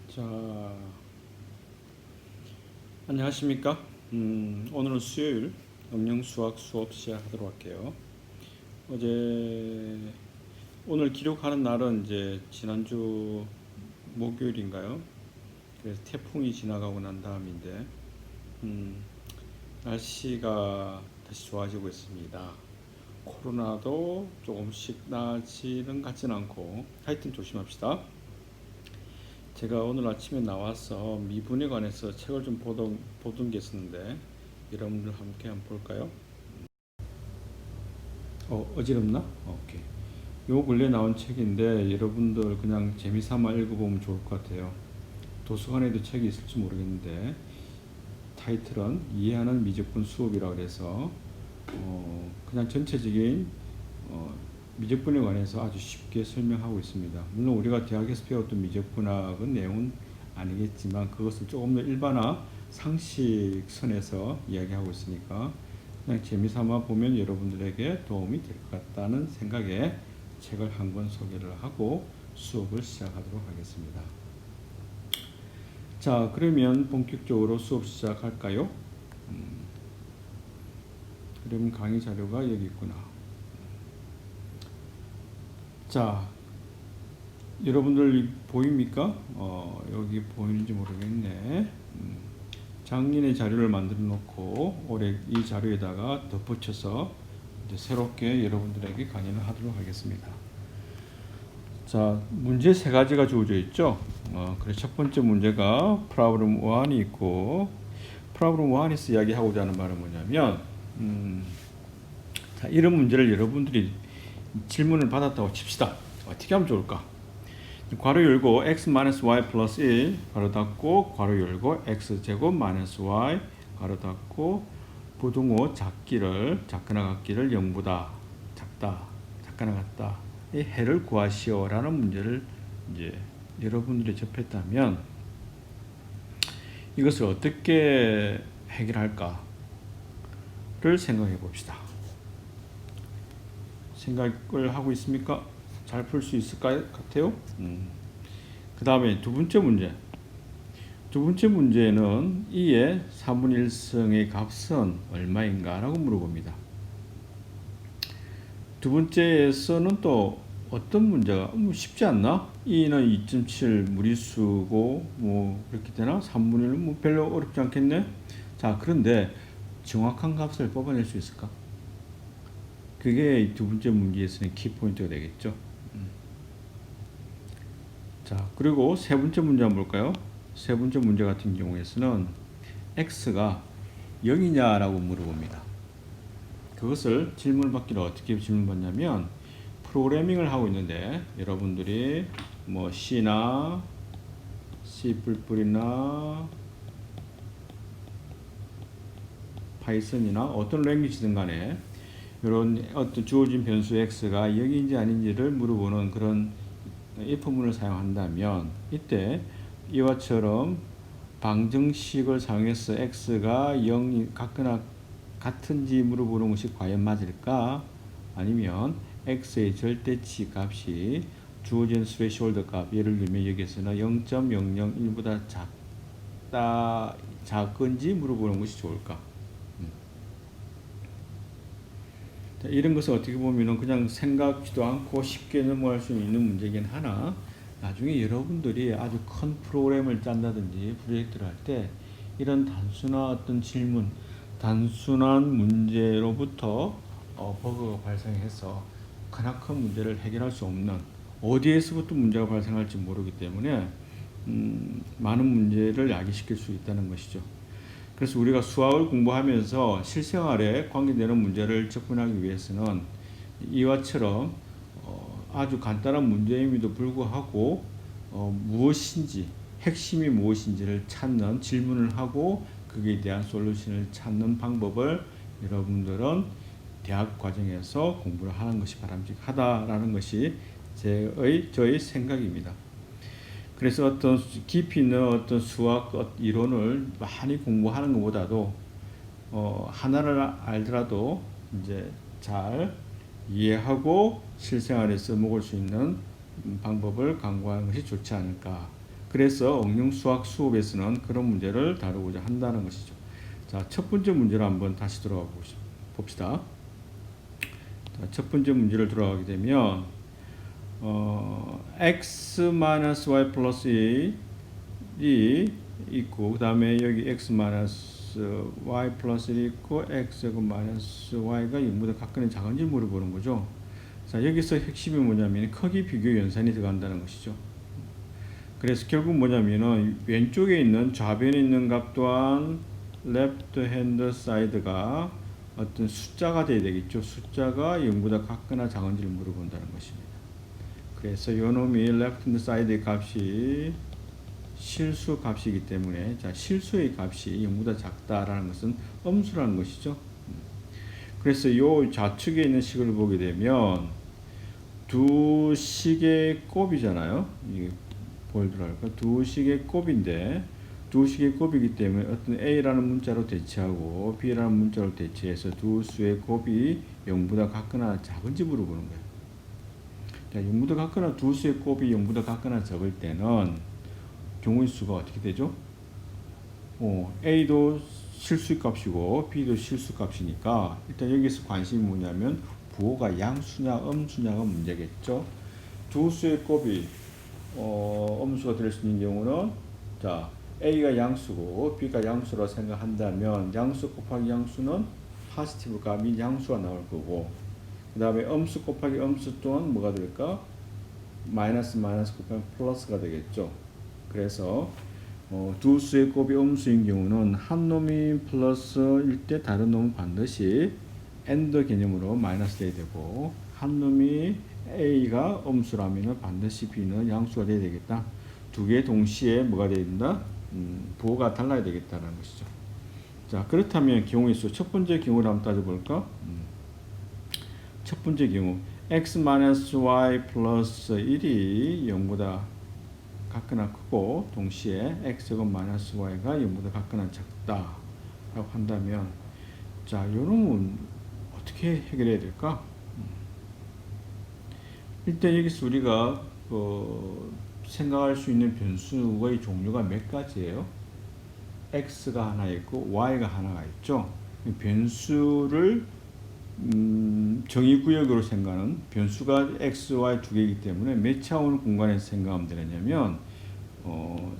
자, 안녕하십니까? 오늘은 수요일 응용수학 수업 시작하도록 할게요. 오늘 기록하는 날은 이제 지난주 목요일인가요? 그래서 태풍이 지나가고 난 다음인데, 날씨가 다시 좋아지고 있습니다. 코로나도 조금씩 나아지는 것 같지는 않고, 하여튼 조심합시다. 제가 오늘 아침에 나와서 미분에 관해서 책을 좀 보던 게 있었는데 여러분들 함께 한번 볼까요? 어지럽나? 오케이. 요 근래 나온 책인데 여러분들 그냥 재미삼아 읽어보면 좋을 것 같아요. 도서관에도 책이 있을지 모르겠는데 타이틀은 이해하는 미적분 수업이라고 해서 그냥 전체적인 미적분에 관해서 아주 쉽게 설명하고 있습니다. 물론 우리가 대학에서 배웠던 미적분학은 내용은 아니겠지만 그것을 조금 더 일반화 상식선에서 이야기하고 있으니까 그냥 재미삼아 보면 여러분들에게 도움이 될 것 같다는 생각에 책을 한 권 소개를 하고 수업을 시작하도록 하겠습니다. 자, 그러면 본격적으로 수업 시작할까요? 그러면 강의 자료가 여기 있구나. 자, 여러분들 보입니까? 여기 보이는지 모르겠네. 작년에 자료를 만들어 놓고 올해 이 자료에다가 덧붙여서 이제 새롭게 여러분들에게 강의를 하도록 하겠습니다. 자, 문제 세 가지가 주어져 있죠. 그래서 첫 번째 문제가 프로블럼 1이 있고, 프로블럼 1에서 이야기하고자 하는 말은 뭐냐면, 자, 이런 문제를 여러분들이 질문을 받았다고 칩시다. 어떻게 하면 좋을까? 괄호 열고 x-y 플러스 1 괄호 닫고 괄호 열고 x제곱 마이너스 y 괄호 닫고 부등호 작기를 작거나 같기를 0보다 작다 작거나 같다 이 해를 구하시오 라는 문제를 이제 여러분들이 접했다면 이것을 어떻게 해결할까를 생각해 봅시다. 생각을 하고 있습니까? 잘 풀 수 있을 것 같아요. 그 다음에 두 번째 문제. 두 번째 문제는 2의 4분의 1승의 값은 얼마인가 라고 물어봅니다. 두 번째에서는 또 어떤 문제가 쉽지 않나? 2는 2.7 무리수고 뭐 그렇게 되나? 3분의 1은 뭐 별로 어렵지 않겠네? 자, 그런데 정확한 값을 뽑아낼 수 있을까? 그게 두 번째 문제에서는 키포인트가 되겠죠. 자, 그리고 세 번째 문제 한번 볼까요? 세 번째 문제 같은 경우에서는 x가 0이냐라고 물어봅니다. 그것을 질문을 받기를 어떻게 질문받냐면 프로그래밍을 하고 있는데 여러분들이 뭐 C나 C++이나 파이썬이나 어떤 랭귀지든 간에 이런 어떤 주어진 변수 x가 0인지 아닌지를 물어보는 그런 if문을 사용한다면 이때 이와처럼 방정식을 사용해서 x가 0이 같거나 같은지 물어보는 것이 과연 맞을까? 아니면 x의 절대치 값이 주어진 스레시홀드 값, 예를 들면 여기서는 0.001보다 작은지 물어보는 것이 좋을까? 이런 것을 어떻게 보면 그냥 생각지도 않고 쉽게 넘어갈 수 있는 문제긴 하나 나중에 여러분들이 아주 큰 프로그램을 짠다든지 프로젝트를 할 때 이런 단순한 어떤 질문, 단순한 문제로부터 버그가 발생해서 크나큰 문제를 해결할 수 없는 어디에서부터 문제가 발생할지 모르기 때문에 많은 문제를 야기시킬 수 있다는 것이죠. 그래서 우리가 수학을 공부하면서 실생활에 관계되는 문제를 접근하기 위해서는 이와처럼 아주 간단한 문제임에도 불구하고 무엇인지 핵심이 무엇인지를 찾는 질문을 하고 거기에 대한 솔루션을 찾는 방법을 여러분들은 대학 과정에서 공부를 하는 것이 바람직하다라는 것이 저의 생각입니다. 그래서 어떤 깊이 있는 어떤 수학 이론을 많이 공부하는 것보다도 하나를 알더라도 이제 잘 이해하고 실생활에 써먹을 수 있는 방법을 강구하는 것이 좋지 않을까. 그래서 응용 수학 수업에서는 그런 문제를 다루고자 한다는 것이죠. 자, 첫 번째 문제로 한번 다시 돌아가 봅시다. 자, 첫 번째 문제를 돌아가게 되면 x-y 플러스 1이 있고 그 다음에 여기 x-y 플러스 1이 있고 x제곱 마이너스 y가 0보다 같거나 작은지 물어보는 거죠. 자, 여기서 핵심이 뭐냐면 크기 비교 연산이 들어간다는 것이죠. 그래서 결국 뭐냐면은 왼쪽에 있는 좌변에 있는 값 또한 left hand side가 어떤 숫자가 돼야 되겠죠. 숫자가 0보다 같거나 작은지를 물어본다는 것입니다. 그래서 요놈이 left hand side의 값이 실수 값이기 때문에 자, 실수의 값이 0보다 작다라는 것은 음수라는 것이죠. 그래서 요 좌측에 있는 식을 보게 되면 두 식의 곱이잖아요. 이게 볼드랄까? 두 식의 곱인데 두 식의 곱이기 때문에 어떤 A라는 문자로 대체하고 B라는 문자로 대체해서 두 수의 곱이 0보다 같거나 작은지 물어보는 거예요. 자, 0보다 같거나 두 수의 곱이 0보다 같거나 적을 때는 경우의 수가 어떻게 되죠? A도 실수 값이고 B도 실수 값이니까 일단 여기서 관심이 뭐냐면 부호가 양수냐 음수냐가 문제겠죠. 두 수의 곱이 음수가 될 수 있는 경우는 자, A가 양수고 B가 양수라 생각한다면 양수 곱하기 양수는 파지티브 값이 양수가 나올 거고 그 다음에 음수 곱하기 음수 또한 뭐가 될까? 마이너스 곱하기 플러스가 되겠죠. 그래서 두 수의 곱이 음수인 경우는 한 놈이 플러스일 때 다른 놈은 반드시 AND 개념으로 마이너스 돼야 되고 한 놈이 A가 음수라면 반드시 B는 양수가 돼야 되겠다. 두 개 동시에 뭐가 돼야 된다? 부호가 달라야 되겠다는 것이죠. 자, 그렇다면 경우의 수 첫 번째 경우를 한번 따져볼까? 첫 번째 경우 x-y 플러스 1이 0보다 같거나 크고 동시에 x제곱 마이너스 y가 0보다 같거나 작다 라고 한다면 자, 요놈은 어떻게 해결해야 될까? 일단 여기서 우리가 생각할 수 있는 변수의 종류가 몇 가지예요? x가 하나 있고 y가 하나가 있죠. 변수를 정의구역으로 생각하는 변수가 x, y 두 개이기 때문에 몇 차원 공간에서 생각하면 되느냐면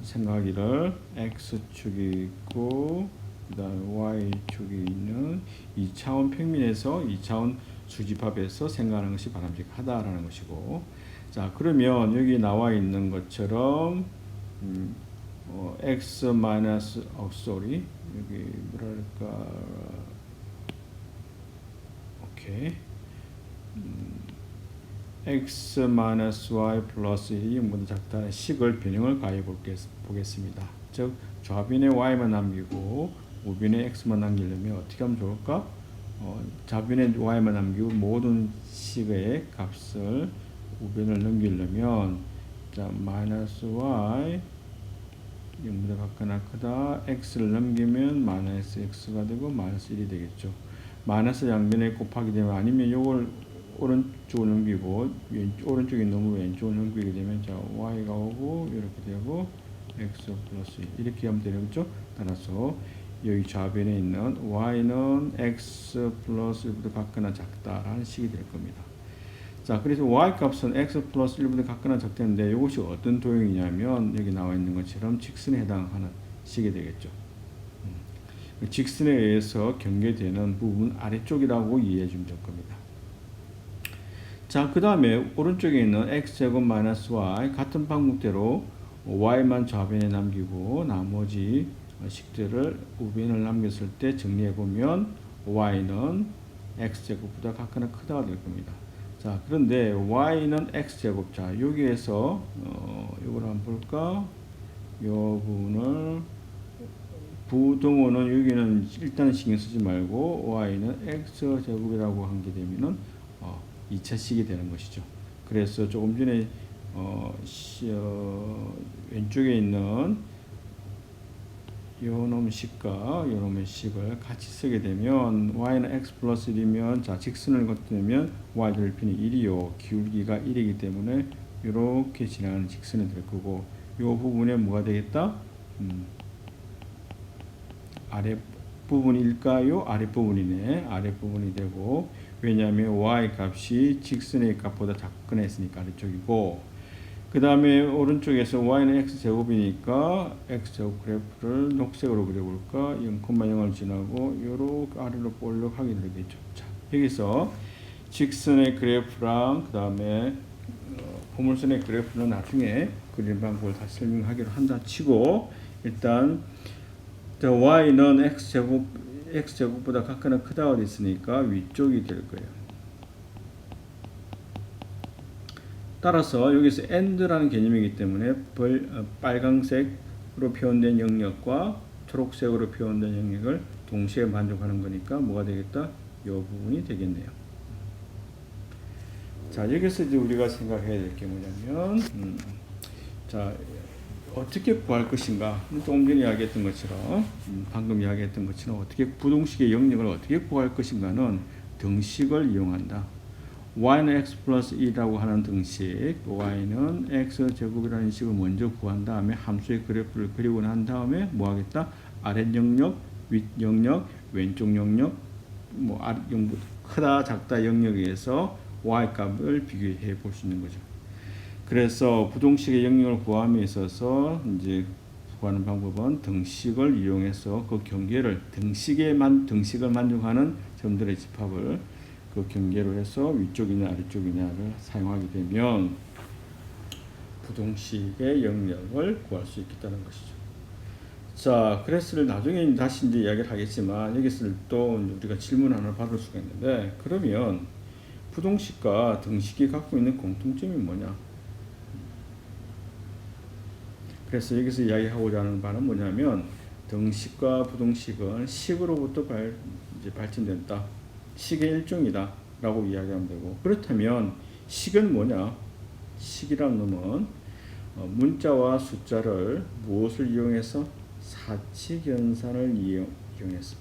생각하기를 x축이 있고 그 다음에 y축이 있는 2차원 평면에서 2차원 수집합에서 생각하는 것이 바람직하다라는 것이고 자, 그러면 여기 나와 있는 것처럼 x 마이너스 sorry 여기 뭐랄까 오케이 x 마이너스 y 플러스 1이 0보다 작다는 식을 변형을 가해 보겠습니다. 즉 좌변에 y만 남기고 우변에 x만 남기려면 어떻게 하면 좋을까? 좌변에 y만 남기고 모든 식의 값을 우변을 넘기려면 자, 마이너스 y 0보다 같거나 크다 x를 넘기면 마이너스 x가 되고 마이너스 1이 되겠죠. 마이너스 양변에 곱하게 되면 아니면 요걸 오른쪽으로 넘기고 오른쪽에 넘으로 왼쪽으로 넘기게 되면 자, y가 오고 이렇게 되고 x 플러스 1 이렇게 하면 되겠죠. 따라서 여기 좌변에 있는 y는 x 플러스 1보다 같거나 작다라는 식이 될 겁니다. 자, 그래서 y 값은 x 플러스 1보다 같거나 작다는데 이것이 어떤 도형이냐면 여기 나와 있는 것처럼 직선에 해당하는 식이 되겠죠. 직선에 의해서 경계되는 부분 아래쪽이라고 이해해 주면 될 겁니다. 자, 그 다음에 오른쪽에 있는 x제곱 마이너스 y 같은 방법대로 y만 좌변에 남기고 나머지 식들을 우변을 남겼을 때 정리해 보면 y는 x제곱보다 같거나 크다가 될 겁니다. 자, 그런데 y는 x제곱. 자, 여기에서 이걸 한번 볼까? 요 부분을 부동호는 여기는 일단 신경 쓰지 말고 y는 x제곱이라고 한 게 되면은 2차식이 되는 것이죠. 그래서 조금 전에 왼쪽에 있는 요놈 식과 요놈의 식을 같이 쓰게 되면 y는 x 플러스 1이면 자, 직선을 걷으면 y 넓이는 1이요. 기울기가 1이기 때문에 이렇게 지나가는 직선이 될 거고 요 부분에 뭐가 되겠다? 아래 부분일까요? 아래 부분이네. 아래 부분이 되고, 왜냐하면 y 값이 직선의 값보다 작거나 했으니까 아래쪽이고, 그 다음에 오른쪽에서 y는 x제곱이니까 x제곱 그래프를 녹색으로 그려볼까? 0,0을 지나고 요렇게 아래로 볼록 하게 되겠죠. 자, 여기서 직선의 그래프랑 그 다음에 포물선의 그래프는 나중에 그리는 방법을 다시 설명하기로 한다 치고, 일단 y는 x제곱보다 각각은 크다고 됐으니까 위쪽이 될 거예요. 따라서 여기서 and라는 개념이기 때문에 빨강색으로 표현된 영역과 초록색으로 표현된 영역을 동시에 만족하는 거니까 뭐가 되겠다? 이 부분이 되겠네요. 자, 여기서 이제 우리가 생각해야 될 게 뭐냐면, 자, 어떻게 구할 것인가? 조금 전에 이야기했던 것처럼, 방금 이야기했던 것처럼 어떻게 부동식의 영역을 어떻게 구할 것인가는 등식을 이용한다. y는 x 플러스 2라고 하는 등식, y는 x제곱이라는 식을 먼저 구한 다음에 함수의 그래프를 그리고 난 다음에 뭐 하겠다? 아랫 영역, 윗 영역, 왼쪽 영역, 뭐 아랫 영역, 크다 작다 영역에서 y 값을 비교해 볼 수 있는 거죠. 그래서 부동식의 영역을 구함에 있어서 이제 구하는 방법은 등식을 이용해서 그 경계를 등식을 만족하는 점들의 집합을 그 경계로 해서 위쪽이냐 아래쪽이냐를 사용하게 되면 부동식의 영역을 구할 수 있겠다는 것이죠. 자, 그래서 나중에 다시 이제 이야기를 하겠지만 여기서 또 우리가 질문 하나 받을 수가 있는데, 그러면 부동식과 등식이 갖고 있는 공통점이 뭐냐? 그래서 여기서 이야기하고자 하는 바는 뭐냐면, 등식과 부동식은 식으로부터 발전된다. 식의 일종이다 라고 이야기하면 되고, 그렇다면 식은 뭐냐? 식이란 놈은 문자와 숫자를 무엇을 이용해서? 사칙연산을 이용해서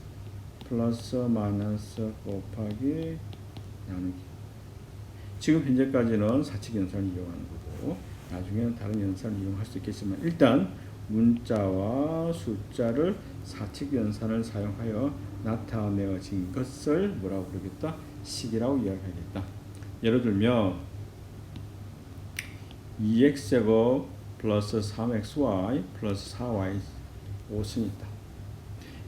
플러스 마이너스 곱하기 나누기. 지금 현재까지는 사칙연산을 이용하는 거고, 나중에는 다른 연산을 이용할 수 있겠지만 일단 문자와 숫자를 사칙연산을 사용하여 나타내어진 것을 뭐라고 부르겠다? 식이라고 이야기하겠다. 예를 들면 2x제곱 플러스 3xy 플러스 4y 5승이 있다.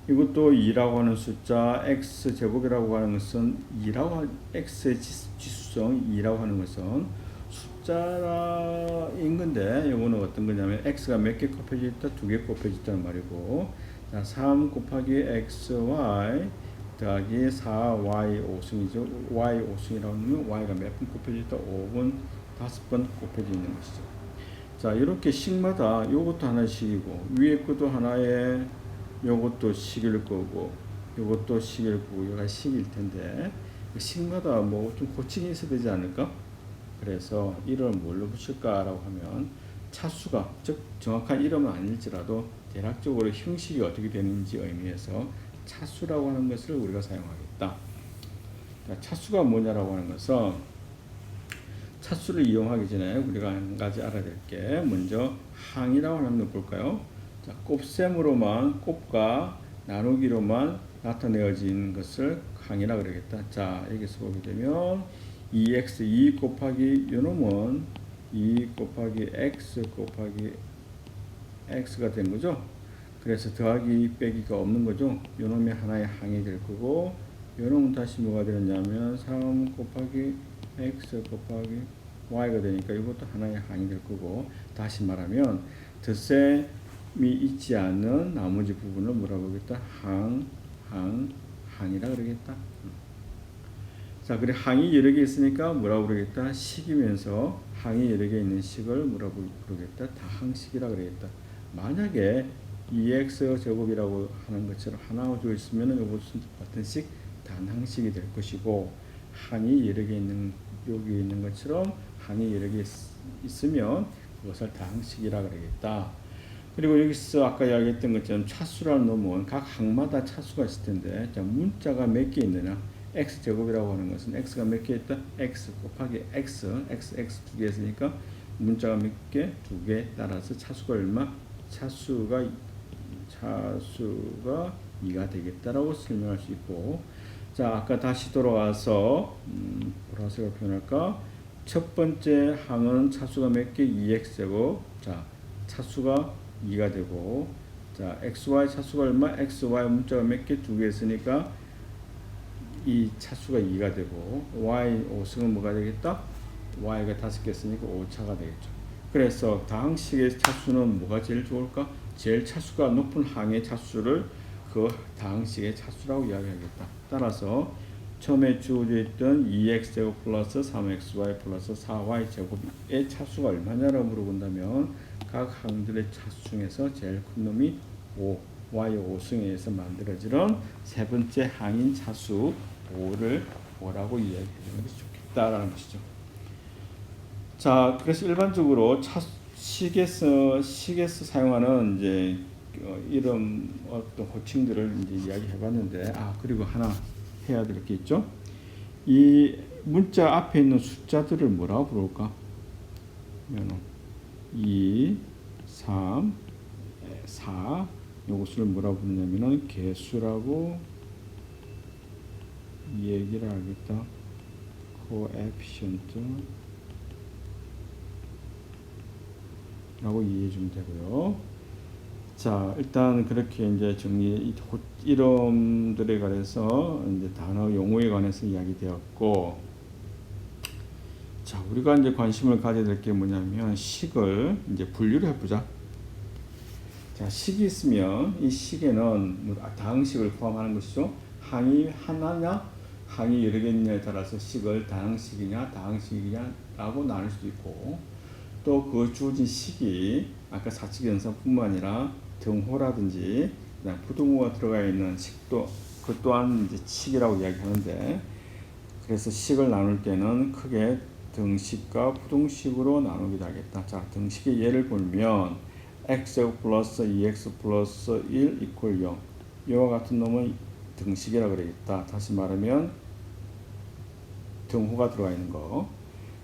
이것도 2라고 하는 숫자, x제곱이라고 하는 것은 2라고 x의 지수성 2라고 하는 것은 숫자인 건데, 이거는 어떤 거냐면 x가 몇 개 곱해져 있다? 2개 곱해져 있다는 말이고, 자, 3 곱하기 xy 더하기 4y 5승이죠. y 5승이라고 하면 y가 몇 번 곱해져 있다? 5번, 5번 곱해져 있는 것이죠. 자, 이렇게 식마다 요것도 하나의 식이고, 위에 것도 하나의 요것도 식일 거고, 요것도 식일 거고, 요가 식일 텐데, 식마다 뭐 좀 고치기 있어야 되지 않을까? 그래서 이름을 뭘로 붙일까라고 하면 차수가, 즉 정확한 이름은 아닐지라도 대략적으로 형식이 어떻게 되는지 의미해서 차수라고 하는 것을 우리가 사용하겠다. 차수가 뭐냐라고 하는 것은, 차수를 이용하기 전에 우리가 한 가지 알아야 될 게, 먼저 항이라고 하는 걸 볼까요? 자, 곱셈으로만, 곱과 나누기로만 나타내어진 것을 항이라고 그러겠다. 자, 여기서 보게 되면 2x 2 곱하기 요놈은 2 곱하기 x 곱하기 x가 된 거죠. 그래서 더하기 빼기가 없는 거죠. 요놈이 하나의 항이 될 거고, 요놈은 다시 뭐가 되느냐면 3 곱하기 x 곱하기 y가 되니까 이것도 하나의 항이 될 거고, 다시 말하면 덧셈이 있지 않는 나머지 부분을 뭐라고 하겠다? 항이라 그러겠다. 자, 그래 항이 여러 개 있으니까 뭐라고 그러겠다? 식이면서 항이 여러 개 있는 식을 뭐라고 그러겠다? 다항식이라 그러겠다. 만약에 2x 제곱이라고 하는 것처럼 하나가 줘 있으면 이것은 같은 식 단항식이 될 것이고, 항이 여러 개 있는, 여기 있는 것처럼 항이 여러 개 있으면 그것을 다항식이라 그러겠다. 그리고 여기서 아까 이야기했던 것처럼 차수라는 놈은 각 항마다 차수가 있을 텐데, 자, 문자가 몇 개 있느냐? x제곱이라고 하는 것은 x가 몇 개 있다? x 곱하기 x 두 개 있으니까 문자가 몇 개? 2개. 따라서 차수가 얼마? 차수가 2가 되겠다라고 설명할 수 있고, 자, 아까 다시 돌아와서 보라색으로 표현할까? 첫 번째 항은 차수가 몇 개? 2x고, 자, 차수가 2가 되고, 자, xy 차수가 얼마? xy 문자가 몇 개? 2개 있으니까 이 차수가 2가 되고, y 5승은 뭐가 되겠다? y가 5개 있으니까 5차가 되겠죠. 그래서 다항식의 차수는 뭐가 제일 좋을까? 제일 차수가 높은 항의 차수를 그 다항식의 차수라고 이야기하겠다. 따라서 처음에 주어져 있던 2x제곱 플러스 3xy 플러스 4y제곱의 차수가 얼마냐라고 물어본다면 각 항들의 차수 중에서 제일 큰 놈이 5, y 5승에서 만들어지는 세 번째 항인 차수 5를 뭐라고 이야기해 주는 것이 좋겠다라는 것이죠. 자, 그래서 일반적으로 식에서 사용하는 이제 이런 어떤 호칭들을 이제 이야기해봤는데, 그리고 하나 해야 될 게 있죠. 이 문자 앞에 있는 숫자들을 뭐라고 부를까? 2, 3, 4 요것을 뭐라고 부르냐면은 개수라고 얘기를 하겠다. coefficient 라고 이해해 주면 되고요. 자, 일단 그렇게 이제 이름들에 관해서 이제 단어 용어에 관해서 이야기되었고, 자, 우리가 이제 관심을 가져야 될 게 뭐냐면 식을 이제 분류를 해보자. 자, 식이 있으면 이 식에는 다항식을 포함하는 것이죠. 항이 하나냐, 항이 여러 개냐에 따라서 식을 다항식이냐, 다항식이냐라고 나눌 수도 있고, 또 그 주어진 식이 아까 사칙 연산뿐만 아니라 등호라든지 그다음 부등호가 들어가 있는 식도 그 또한 이제 식이라고 이야기하는데, 그래서 식을 나눌 때는 크게 등식과 부등식으로 나누기도 하겠다. 자, 등식의 예를 보면 x제곱 플러스 2x 플러스 1 이퀄 0 이와 같은 놈은 등식이라 그러겠다. 다시 말하면 등호가 들어가 있는 거.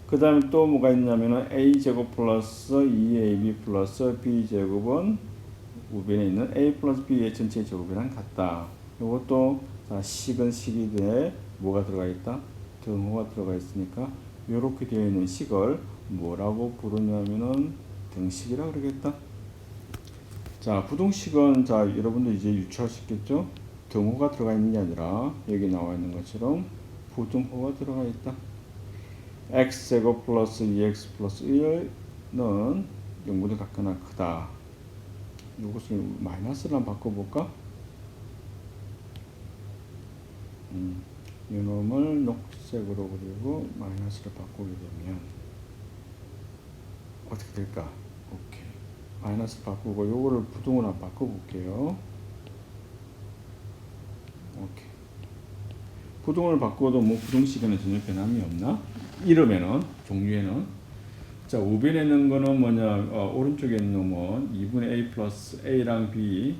그 다음에 또 뭐가 있냐면은 a제곱 플러스 2ab 플러스 b제곱은 우변에 있는 a 플러스 b의 전체 제곱이랑 같다. 이것도 자, 식은 식인데 뭐가 들어가 있다? 등호가 들어가 있으니까 이렇게 되어 있는 식을 뭐라고 부르냐면은 등식이라 그러겠다. 자, 부등식은 자, 여러분들 이제 유추할 수 있겠죠? 등호가 들어가 있는 게 아니라 여기 나와 있는 것처럼 부등호가 들어가 있다. x제곱 플러스 2x 플러스 1은 0보다 같거나 크다. 이것을 마이너스로 바꿔볼까? 이놈을 녹색으로 그리고 마이너스로 바꾸게 되면 어떻게 될까? 오케이. 마이너스 바꾸고 요거를 부등호로 바꿔볼게요. 오케이. 부등호를 바꿔도 뭐 부등식에는 전혀 변함이 없나? 이름에는, 종류에는. 자, 우변에 있는 거는 뭐냐, 오른쪽에 있는 놈은 2분의 a 플러스 a랑 b,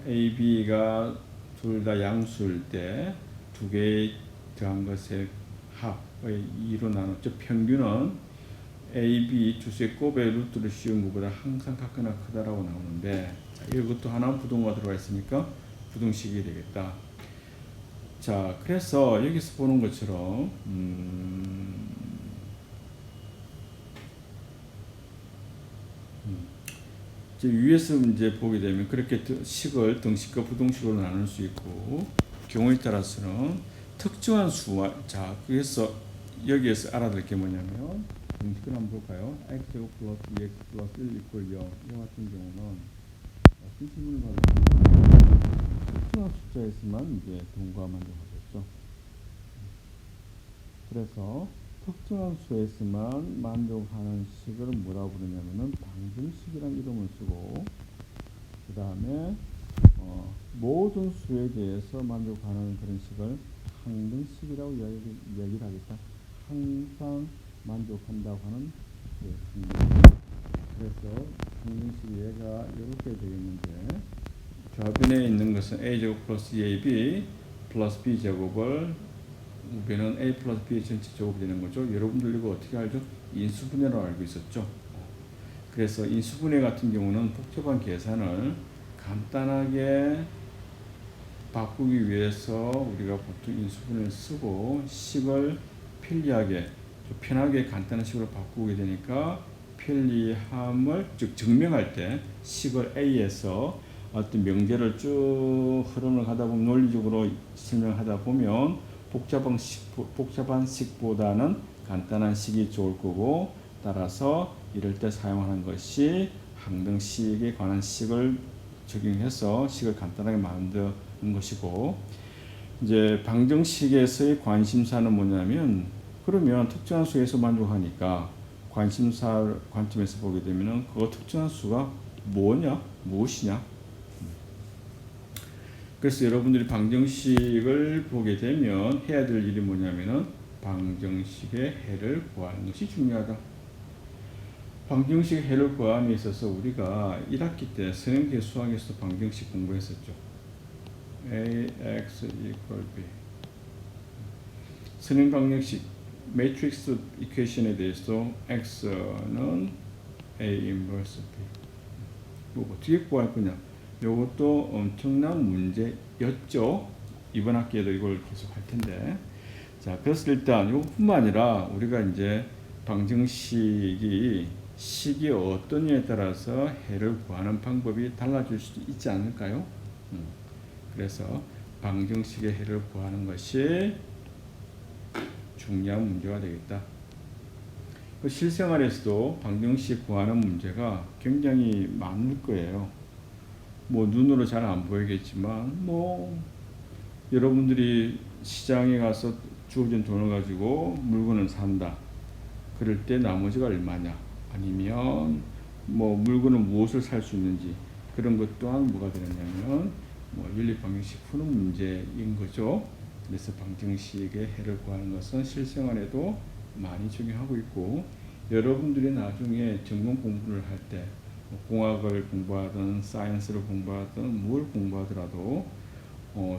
a, b가 둘 다 양수일 때 두 개 더한 것의 합의 2로 나눴죠. 평균은 a, b 주수의 곱의 루트를 씌운 것보다 항상 같거나 크다라고 나오는데, 자, 이것도 하나 부등호가 들어가 있으니까 부등식이 되겠다. 자, 그래서 여기서 보는 것처럼 위에서 이제 보게 되면 그렇게 식을 등식과 부등식으로 나눌 수 있고, 경우에 따라서는 특정한 수와, 자, 그래서 여기에서 알아둘 게 뭐냐면 등식을 한번 볼까요? x제곱 플러스 2x 플러스 1 이퀄 0 이와 같은 경우는 질문을 받으면 특정한 숫자에서만 이제 등호가 만족하겠죠. 그래서 특정한 수에서만 만족하는 식을 뭐라고 부르냐면은 방정식이라는 이름을 쓰고, 그 다음에 모든 수에 대해서 만족하는 그런 식을 항등식이라고 이야기를 하겠다. 항상 만족한다고 하는 항등식. 그래서 항등식 얘가 이렇게 되겠는데, 좌변에 있는 것은 a제곱 플러스 2ab 플러스 b제곱을 우변은 a 플러스 b 전체 제곱이 되는 거죠. 여러분들 이거 어떻게 알죠? 인수분해로 알고 있었죠. 그래서 인수분해 같은 경우는 복잡한 계산을 간단하게 바꾸기 위해서 우리가 보통 인수분해를 쓰고 식을 편리하게 좀 편하게 간단한 식으로 바꾸게 되니까 편리함을 즉 증명할 때 식을 A에서 어떤 명제를 쭉 흐름을 가다 보면 논리적으로 설명하다 보면 복잡한 식보다는 간단한 식이 좋을 거고, 따라서 이럴 때 사용하는 것이 항등식에 관한 식을 적용해서 식을 간단하게 만드는 것이고, 이제 방정식에서의 관심사는 뭐냐면, 그러면 특정한 수에서 만족하니까 관심사 관점에서 보게 되면은 그 특정한 수가 무엇이냐. 그래서 여러분들이 방정식을 보게 되면 해야 될 일이 뭐냐면은 방정식의 해를 구하는 것이 중요하다. 방정식 해를 구함에 있어서 우리가 1학기 때 선행계 수학에서 방정식 공부했었죠. ax equal b. 선행 방정식 매트릭스 이퀘이션에 대해서 x는 a 인버스 b. 이거 어떻게 구할 거냐? 이것도 엄청난 문제였죠. 이번 학기에도 이걸 계속 할 텐데. 자, 그래서 일단 이것뿐만 아니라 우리가 이제 방정식이 식이 어떠냐에 따라서 해를 구하는 방법이 달라질 수도 있지 않을까요? 그래서 방정식의 해를 구하는 것이 중요한 문제가 되겠다. 그 실생활에서도 방정식 구하는 문제가 굉장히 많을 거예요. 뭐 눈으로 잘 안 보이겠지만 뭐 여러분들이 시장에 가서 주어진 돈을 가지고 물건을 산다. 그럴 때 나머지가 얼마냐? 아니면 뭐 물건은 무엇을 살 수 있는지, 그런 것 또한 뭐가 되느냐면 뭐 연립 방정식 푸는 문제인 거죠. 그래서 방정식의 해를 구하는 것은 실생활에도 많이 적용하고 있고, 여러분들이 나중에 전공 공부를 할 때 공학을 공부하든 사이언스를 공부하든 뭘 공부하더라도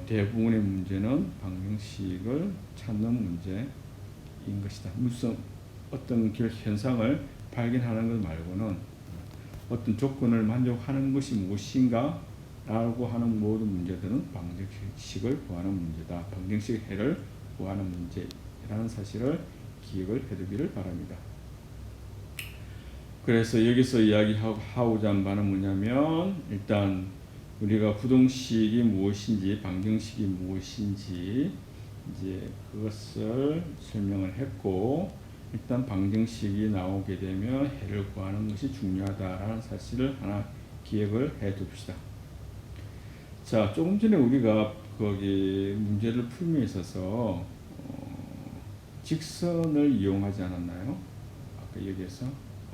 대부분의 문제는 방정식을 찾는 문제인 것이다. 무슨 어떤 현상을 발견하는 것 말고는 어떤 조건을 만족하는 것이 무엇인가 라고 하는 모든 문제들은 방정식을 구하는 문제다. 방정식 해를 구하는 문제라는 사실을 기억을 해두기를 바랍니다. 그래서 여기서 이야기하고자 하는 바는 뭐냐면, 일단 우리가 부동식이 무엇인지 방정식이 무엇인지 이제 그것을 설명을 했고, 일단 방정식이 나오게 되면 해를 구하는 것이 중요하다라는 사실을 하나 기억을 해 둡시다. 자, 조금 전에 우리가 거기 문제를 풀미에 있어서 직선을 이용하지 않았나요? 아까 여기에서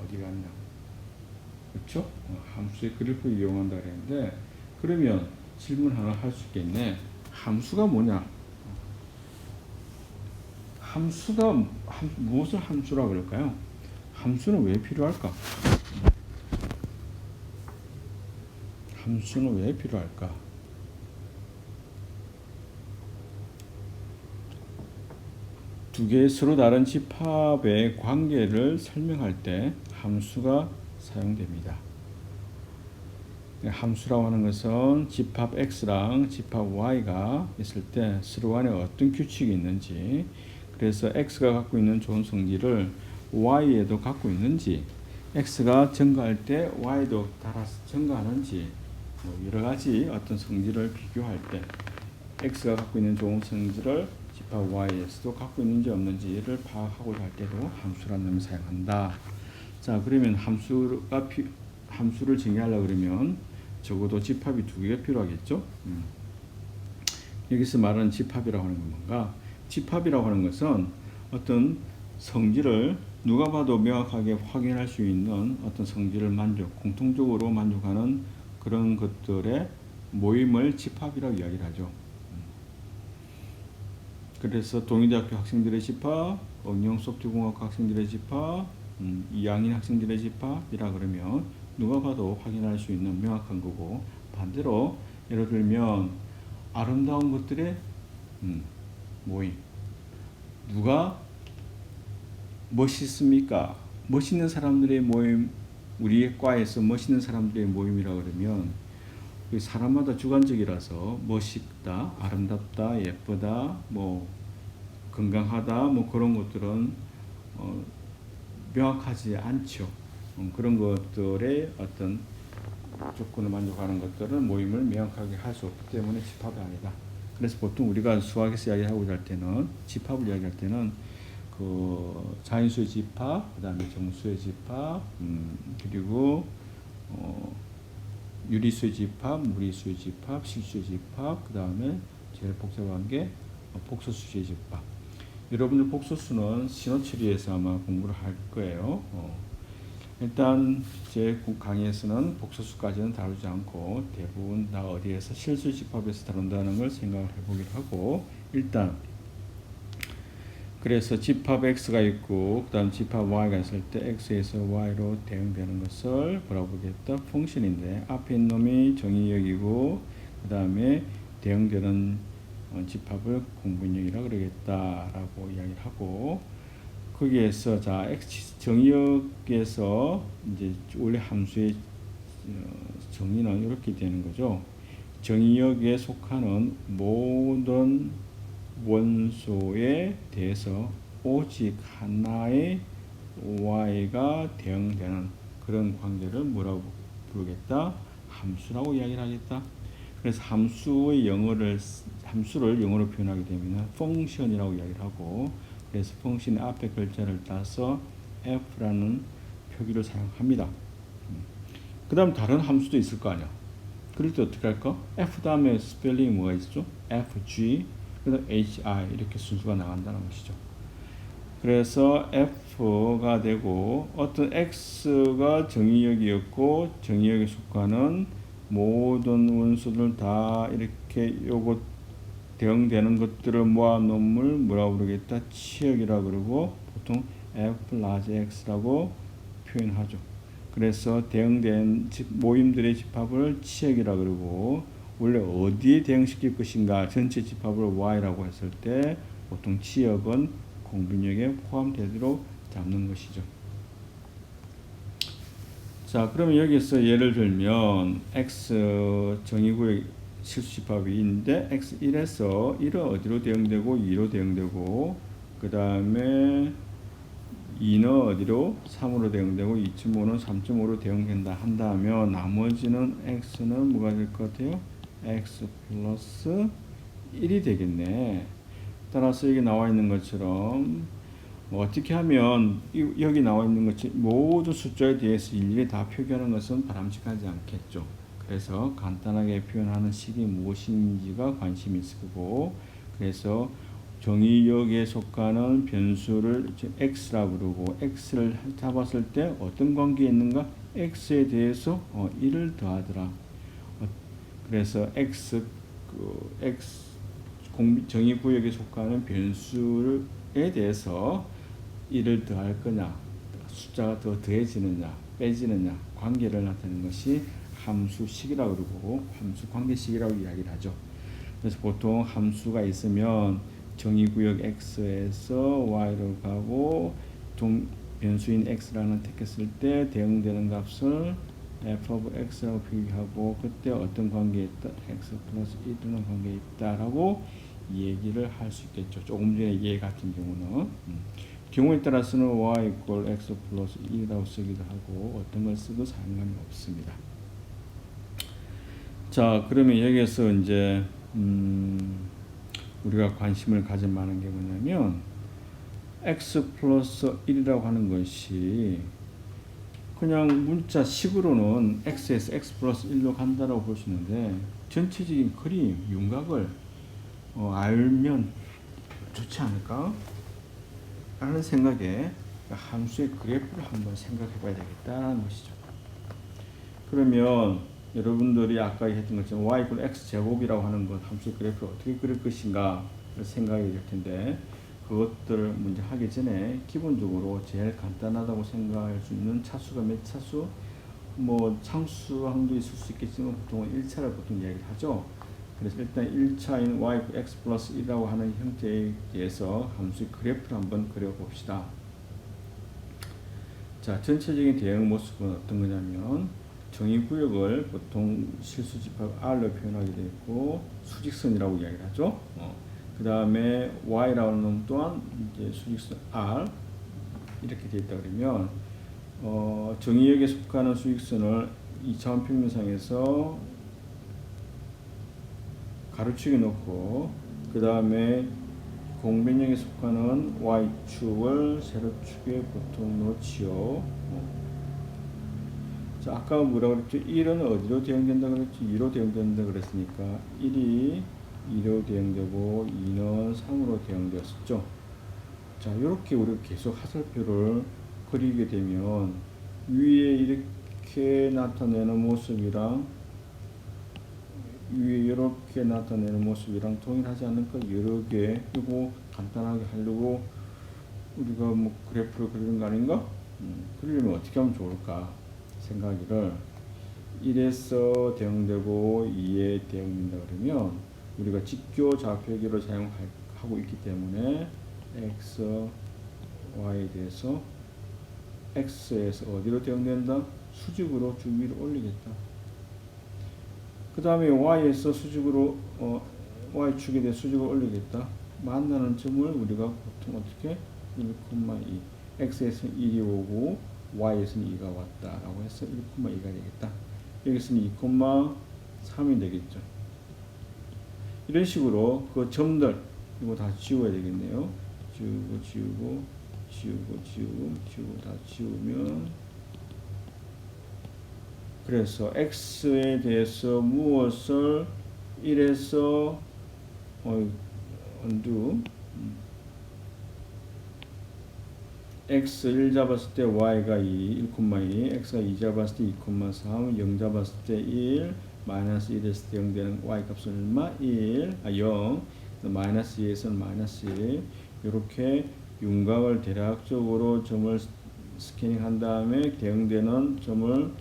어디 갔나? 그렇죠? 함수의 그래프를 이용한다 그랬는데, 그러면 질문 하나 할 수 있겠네. 함수가 뭐냐? 함수가 무엇을 함수라고 그럴까요? 함수는 왜 필요할까? 함수는 왜 필요할까? 두 개의 서로 다른 집합의 관계를 설명할 때 함수가 사용됩니다. 함수라고 하는 것은 집합 x랑 집합 y가 있을 때 서로 간에 어떤 규칙이 있는지, 그래서 x가 갖고 있는 좋은 성질을 y에도 갖고 있는지, x가 증가할 때 y도 따라서 증가하는지, 뭐 여러 가지 어떤 성질을 비교할 때 x가 갖고 있는 좋은 성질을 집합 y에서도 갖고 있는지 없는지를 파악하고자 할 때도 함수라는 놈을 사용한다. 자, 그러면 함수를 정의하려고 그러면 적어도 집합이 두 개가 필요하겠죠. 여기서 말하는 집합이라고 하는 건 뭔가? 집합이라고 하는 것은 어떤 성질을 누가 봐도 명확하게 확인할 수 있는 어떤 성질을 공통적으로 만족하는 그런 것들의 모임을 집합이라고 이야기를 하죠. 그래서 동의대학교 학생들의 집합, 응용소프트공학 학생들의 집합, 이양인 학생들의 집합이라 그러면 누가 봐도 확인할 수 있는 명확한 거고, 반대로 예를 들면 아름다운 것들의 모임, 누가 멋있습니까? 멋있는 사람들의 모임, 우리의 과에서 멋있는 사람들의 모임이라 그러면 사람마다 주관적이라서 멋있다, 아름답다, 예쁘다, 뭐 건강하다, 뭐 그런 것들은 명확하지 않죠. 그런 것들의 어떤 조건을 만족하는 것들은 모임을 명확하게 할 수 없기 때문에 집합이 아니다. 그래서 보통 우리가 수학에서 이야기하고자 할 때는 집합을 이야기할 때는 그 자인수의 집합, 그 다음에 정수의 집합, 그리고 유리수의 집합, 무리수의 집합, 실수의 집합, 그 다음에 제일 복잡한 게 복소수의 집합. 여러분들 복소수는 신호 처리에서 아마 공부를 할 거예요. 일단 제 강의에서는 복소수까지는 다루지 않고 대부분 다 어디에서 실수 집합에서 다룬다는 걸 생각을 해보기로 하고, 일단 그래서 집합 x가 있고 그 다음 집합 y가 있을 때 x에서 y로 대응되는 것을 뭐라고 보겠다? 펑션인데 앞에 있는 놈이 정의역이고 그 다음에 대응되는 집합을 공분역이라고 그러겠다라고 이야기를 하고, 거기에서 자 x 정의역에서 이제 원래 함수의 정의는 이렇게 되는 거죠. 정의역에 속하는 모든 원소에 대해서 오직 하나의 y가 대응되는 그런 관계를 뭐라고 부르겠다? 함수라고 이야기를 하겠다. 그래서 함수를 영어로 표현하게 되면 펑션이라고 이야기를 하고, 그래서 펑션의 앞에 글자를 따서 f라는 표기를 사용합니다. 그 다음 다른 함수도 있을 거 아니야. 그럴 때 어떻게 할까? f 다음에 스펠링이 뭐가 있죠? fg, 그다음 hi 이렇게 순수가 나간다는 것이죠. 그래서 f가 되고 어떤 x가 정의역이었고 정의역에 속하는 모든 원소들 다 이렇게 요거 대응되는 것들을 모아놓음을 뭐라고 그러겠다? 치역이라고 그러고 보통 f 라지 x라고 표현하죠. 그래서 대응된 모임들의 집합을 치역이라고 그러고, 원래 어디에 대응시킬 것인가 전체 집합을 y라고 했을 때 보통 치역은 공분역에 포함되도록 잡는 것이죠. 자, 그러면 여기서 예를 들면 x 정의구역 실수집합이 있는데 x1에서 1은 어디로 대응되고 2로 대응되고, 그 다음에 2는 어디로 3으로 대응되고 2.5는 3.5로 대응된다 한다면 나머지는 x는 뭐가 될 것 같아요? x 플러스 1이 되겠네. 따라서 여기 나와 있는 것처럼 어떻게 하면 여기 나와 있는 것처럼 모든 숫자에 대해서 일일이 다 표기하는 것은 바람직하지 않겠죠. 그래서 간단하게 표현하는 식이 무엇인지가 관심이 있을 거고, 그래서 정의역에 속하는 변수를 x라고 그러고, x를 잡았을 때 어떤 관계에 있는가? x에 대해서 1을 더하더라. 그래서 x 정의구역에 속하는 변수에 대해서 1을 더할 거냐, 숫자가 더 더해지느냐, 빼지느냐, 관계를 나타내는 것이 함수식이라고 그러고 함수 관계식이라고 이야기를 하죠. 그래서 보통 함수가 있으면 정의구역 x에서 y로 가고 변수인 x라는 택했을 때 대응되는 값을 f of x라고 표기하고, 그때 어떤 관계에 있다? x 플러스 1이라는 관계에 있다라고 얘기를 할 수 있겠죠. 조금 전에 얘 같은 경우는 경우에 따라서는 y equal x 플러스 1이라고 쓰기도 하고 어떤 걸 써도 상관이 없습니다. 자, 그러면 여기에서 이제 우리가 관심을 가질 만한 게 뭐냐면 x 플러스 1이라고 하는 것이 그냥 문자식으로는 x에서 x 플러스 1로 간다라고 볼 수 있는데, 전체적인 그림, 윤곽을 알면 좋지 않을까? 라는 생각에 함수의 그래프를 한번 생각해 봐야 되겠다는 것이죠. 그러면 여러분들이 아까 했던 것처럼 y 이퀄 x 제곱이라고 하는 것 함수의 그래프를 어떻게 그릴 것인가 생각이 될 텐데, 그것들을 먼저 하기 전에 기본적으로 제일 간단하다고 생각할 수 있는 차수가 몇 차수? 뭐 상수항도 있을 수 있겠지만 보통은 1차를 보통 이야기를 하죠. 그래서 일단 1차인 y x 플러스 1이라고 하는 형태에 대해서 함수의 그래프를 한번 그려봅시다. 자, 전체적인 대응 모습은 어떤 거냐면 정의구역을 보통 실수집합 R로 표현하게 되어 있고 수직선이라고 이야기를 하죠. 그 다음에 Y라는 놈 또한 이제 수직선 R 이렇게 되어 있다 그러면 정의역에 속하는 수직선을 2차원 평면상에서 가로축에 놓고 그 다음에 공변역에 속하는 Y축을 세로축에 보통 놓지요. 자, 아까 뭐라고 그랬죠? 1은 어디로 대응된다 그랬죠? 2로 대응된다 그랬으니까 1이 2로 대응되고 2는 3으로 대응되었었죠. 자, 이렇게 우리가 계속 하살표를 그리게 되면 위에 이렇게 나타내는 모습이랑 위에 이렇게 나타내는 모습이랑 동일하지 않을까? 여러 개. 이거 간단하게 하려고 우리가 뭐 그래프를 그리는 거 아닌가? 그리려면 어떻게 하면 좋을까? 생각을 1에서 대응되고 2에 대응된다 그러면 우리가 직교 좌표기를 사용하고 있기 때문에 x, y에 대해서 x에서 어디로 대응된다? 수직으로 쭉 위로 올리겠다. 그 다음에 y에서 수직으로 y축에 대해 수직을 올리겠다. 만나는 점을 우리가 보통 어떻게 1,2 x에서는 1이 오고 y에서는 2가 왔다라고 해서 1,2가 되겠다. 여기서는 2,3이 되겠죠. 이런 식으로 그 점들 이거 다 지워야 되겠네요. 지우고 다 지우면 그래서 x에 대해서 무엇을 1에서 x 1 잡았을 때 y가 2, 1,2, x가 2 잡았을 때 2,3, 0 잡았을 때 1, 마이너스 1에서 때 0 되는 y 값은 얼마? 0, 마이너스 2에서는 마이너스 1, 이렇게 윤곽을 대략적으로 점을 스캐닝한 다음에 대응되는 점을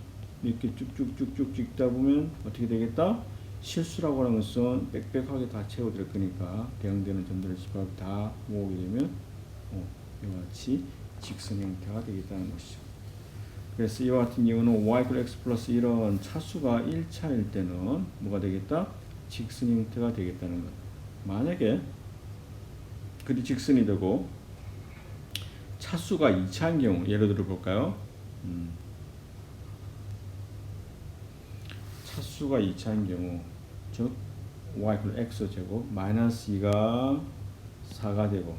이렇게 쭉쭉쭉쭉 찍다 보면 어떻게 되겠다? 실수라고 하는 것은 빽빽하게 다 채워질 거니까 대응되는 점들을 집합 다 모으게 되면 이와 같이 직선 형태가 되겠다는 것이죠. 그래서 이와 같은 경우는 y x 플러스 1은 차수가 1차일 때는 뭐가 되겠다? 직선 형태가 되겠다는 것. 만약에 그리 직선이 되고 차수가 2차인 경우 예를 들어 볼까요? 차수가 2차인 경우 즉 y x 제곱 마이너스 2가 4가 되고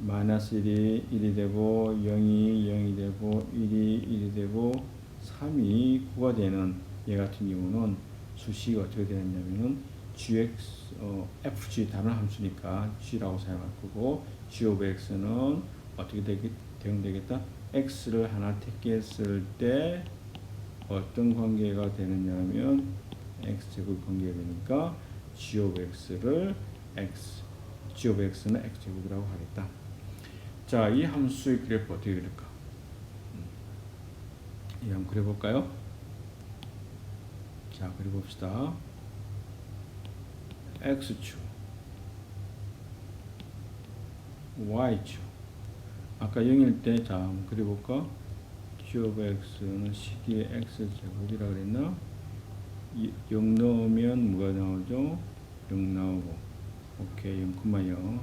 마이너스 1이 1이 되고 0이 0이 되고 1이 1이 되고 3이 9가 되는 얘 같은 경우는 수식이 어떻게 되느냐면은 gx fg 다른 함수니까 g라고 사용할 거고 g of x는 어떻게 대응되겠다? x를 하나 택했을 때 어떤 관계가 되느냐면 x제곱 관계가 되니까 g of x는 x제곱이라고 하겠다. 자, 이 함수의 그래프 어떻게 그릴까? 이 한번 그려볼까요? 자, 그려봅시다. x축, y축. 아까 0일 때, 자, 한번 그려볼까? g of x는 식의 x제곱이라고 그랬나? 0 넣으면 뭐가 나오죠? 0 나오고. 오케이, 0,0.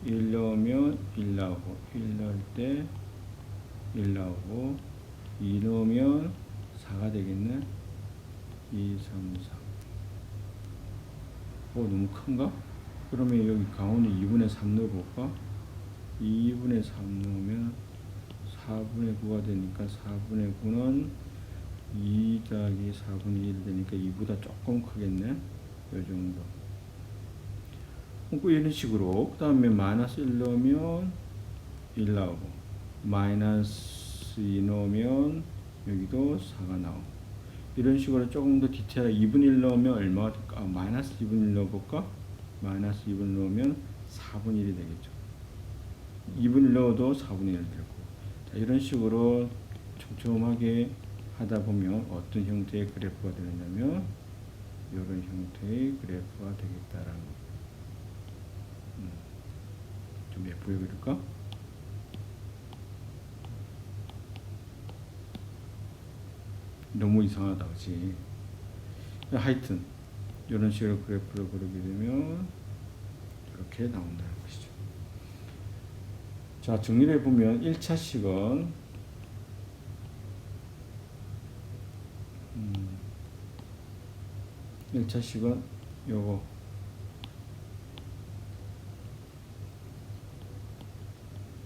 1 넣으면 1 나오고, 1 넣을 때 1 나오고, 2 넣으면 4가 되겠네. 2, 3, 4. 너무 큰가? 그러면 여기 가운데 2분의 3 넣어볼까? 2분의 3 넣으면 4분의 9가 되니까 4분의 9는 2 더하기 4분의 1 되니까 2보다 조금 크겠네. 요 정도. 이런 식으로 그 다음에 마이너스 1 넣으면 1 나오고 마이너스 2 넣으면 여기도 4가 나오고 이런 식으로 조금 더 디테일하게 2분의 1 넣으면 얼마가 될까? 마이너스 2분의 1 넣어볼까? 마이너스 2분의 1 넣으면 4분의 1이 되겠죠. 2분의 1 넣어도 4분의 1 되고 자, 이런 식으로 촘촘하게 하다 보면 어떤 형태의 그래프가 되느냐면 이런 형태의 그래프가 되겠다라는 거. 좀 예쁘게 그릴까? 너무 이상하다, 그치? 하여튼 이런 식으로 그래프를 그리게 되면 이렇게 나온다는 것이죠. 자, 정리를 해보면 1차식은 1차식은 요거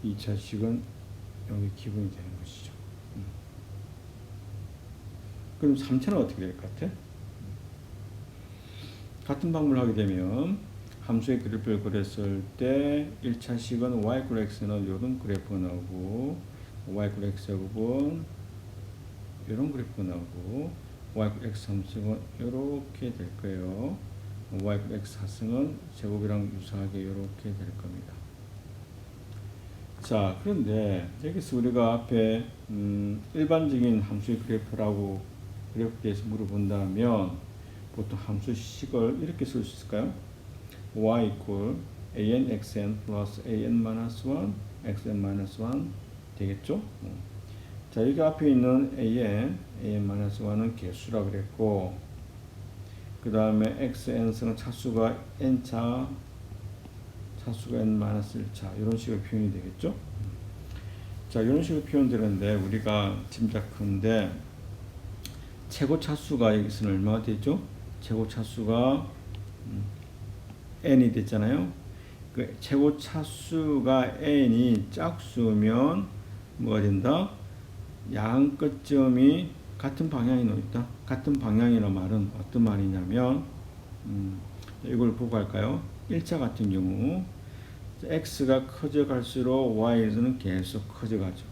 2차식은 여기 기본이 되는 것이죠. 그럼 3차는 어떻게 될 것 같아? 같은 방법을 하게 되면 함수의 그래프를 그렸을 때 1차식은 y x는 이런 그래프가 나오고 y x제곱은 이런 그래프가 나오고 y x 함수는 이렇게 될 거예요. y x 하승은 제곱이랑 유사하게 이렇게 될 겁니다. 자, 그런데 여기서 우리가 앞에 일반적인 함수의 그래프라고 그래프에 대해서 물어본다면 보통 함수식을 이렇게 쓸 수 있을까요? y equal an xn 플러스 an-1 xn-1 되겠죠? 자, 여기 앞에 있는 an-1은 개수라 그랬고, 그 다음에 xn은 차수가 n차, 차수가 n-1차 이런 식으로 표현이 되겠죠? 자, 이런 식으로 표현되는데 우리가 짐작컨대 최고 차수가 여기서는 얼마가 되죠? 최고 차수가 n이 됐잖아요. 그 최고 차수가 n이 짝수면 뭐가 된다? 양 끝점이 같은 방향에 놓여있다. 같은 방향이라는 말은 어떤 말이냐면 이걸 보고 할까요? 1차 같은 경우 x가 커져갈수록 y에서는 계속 커져가죠.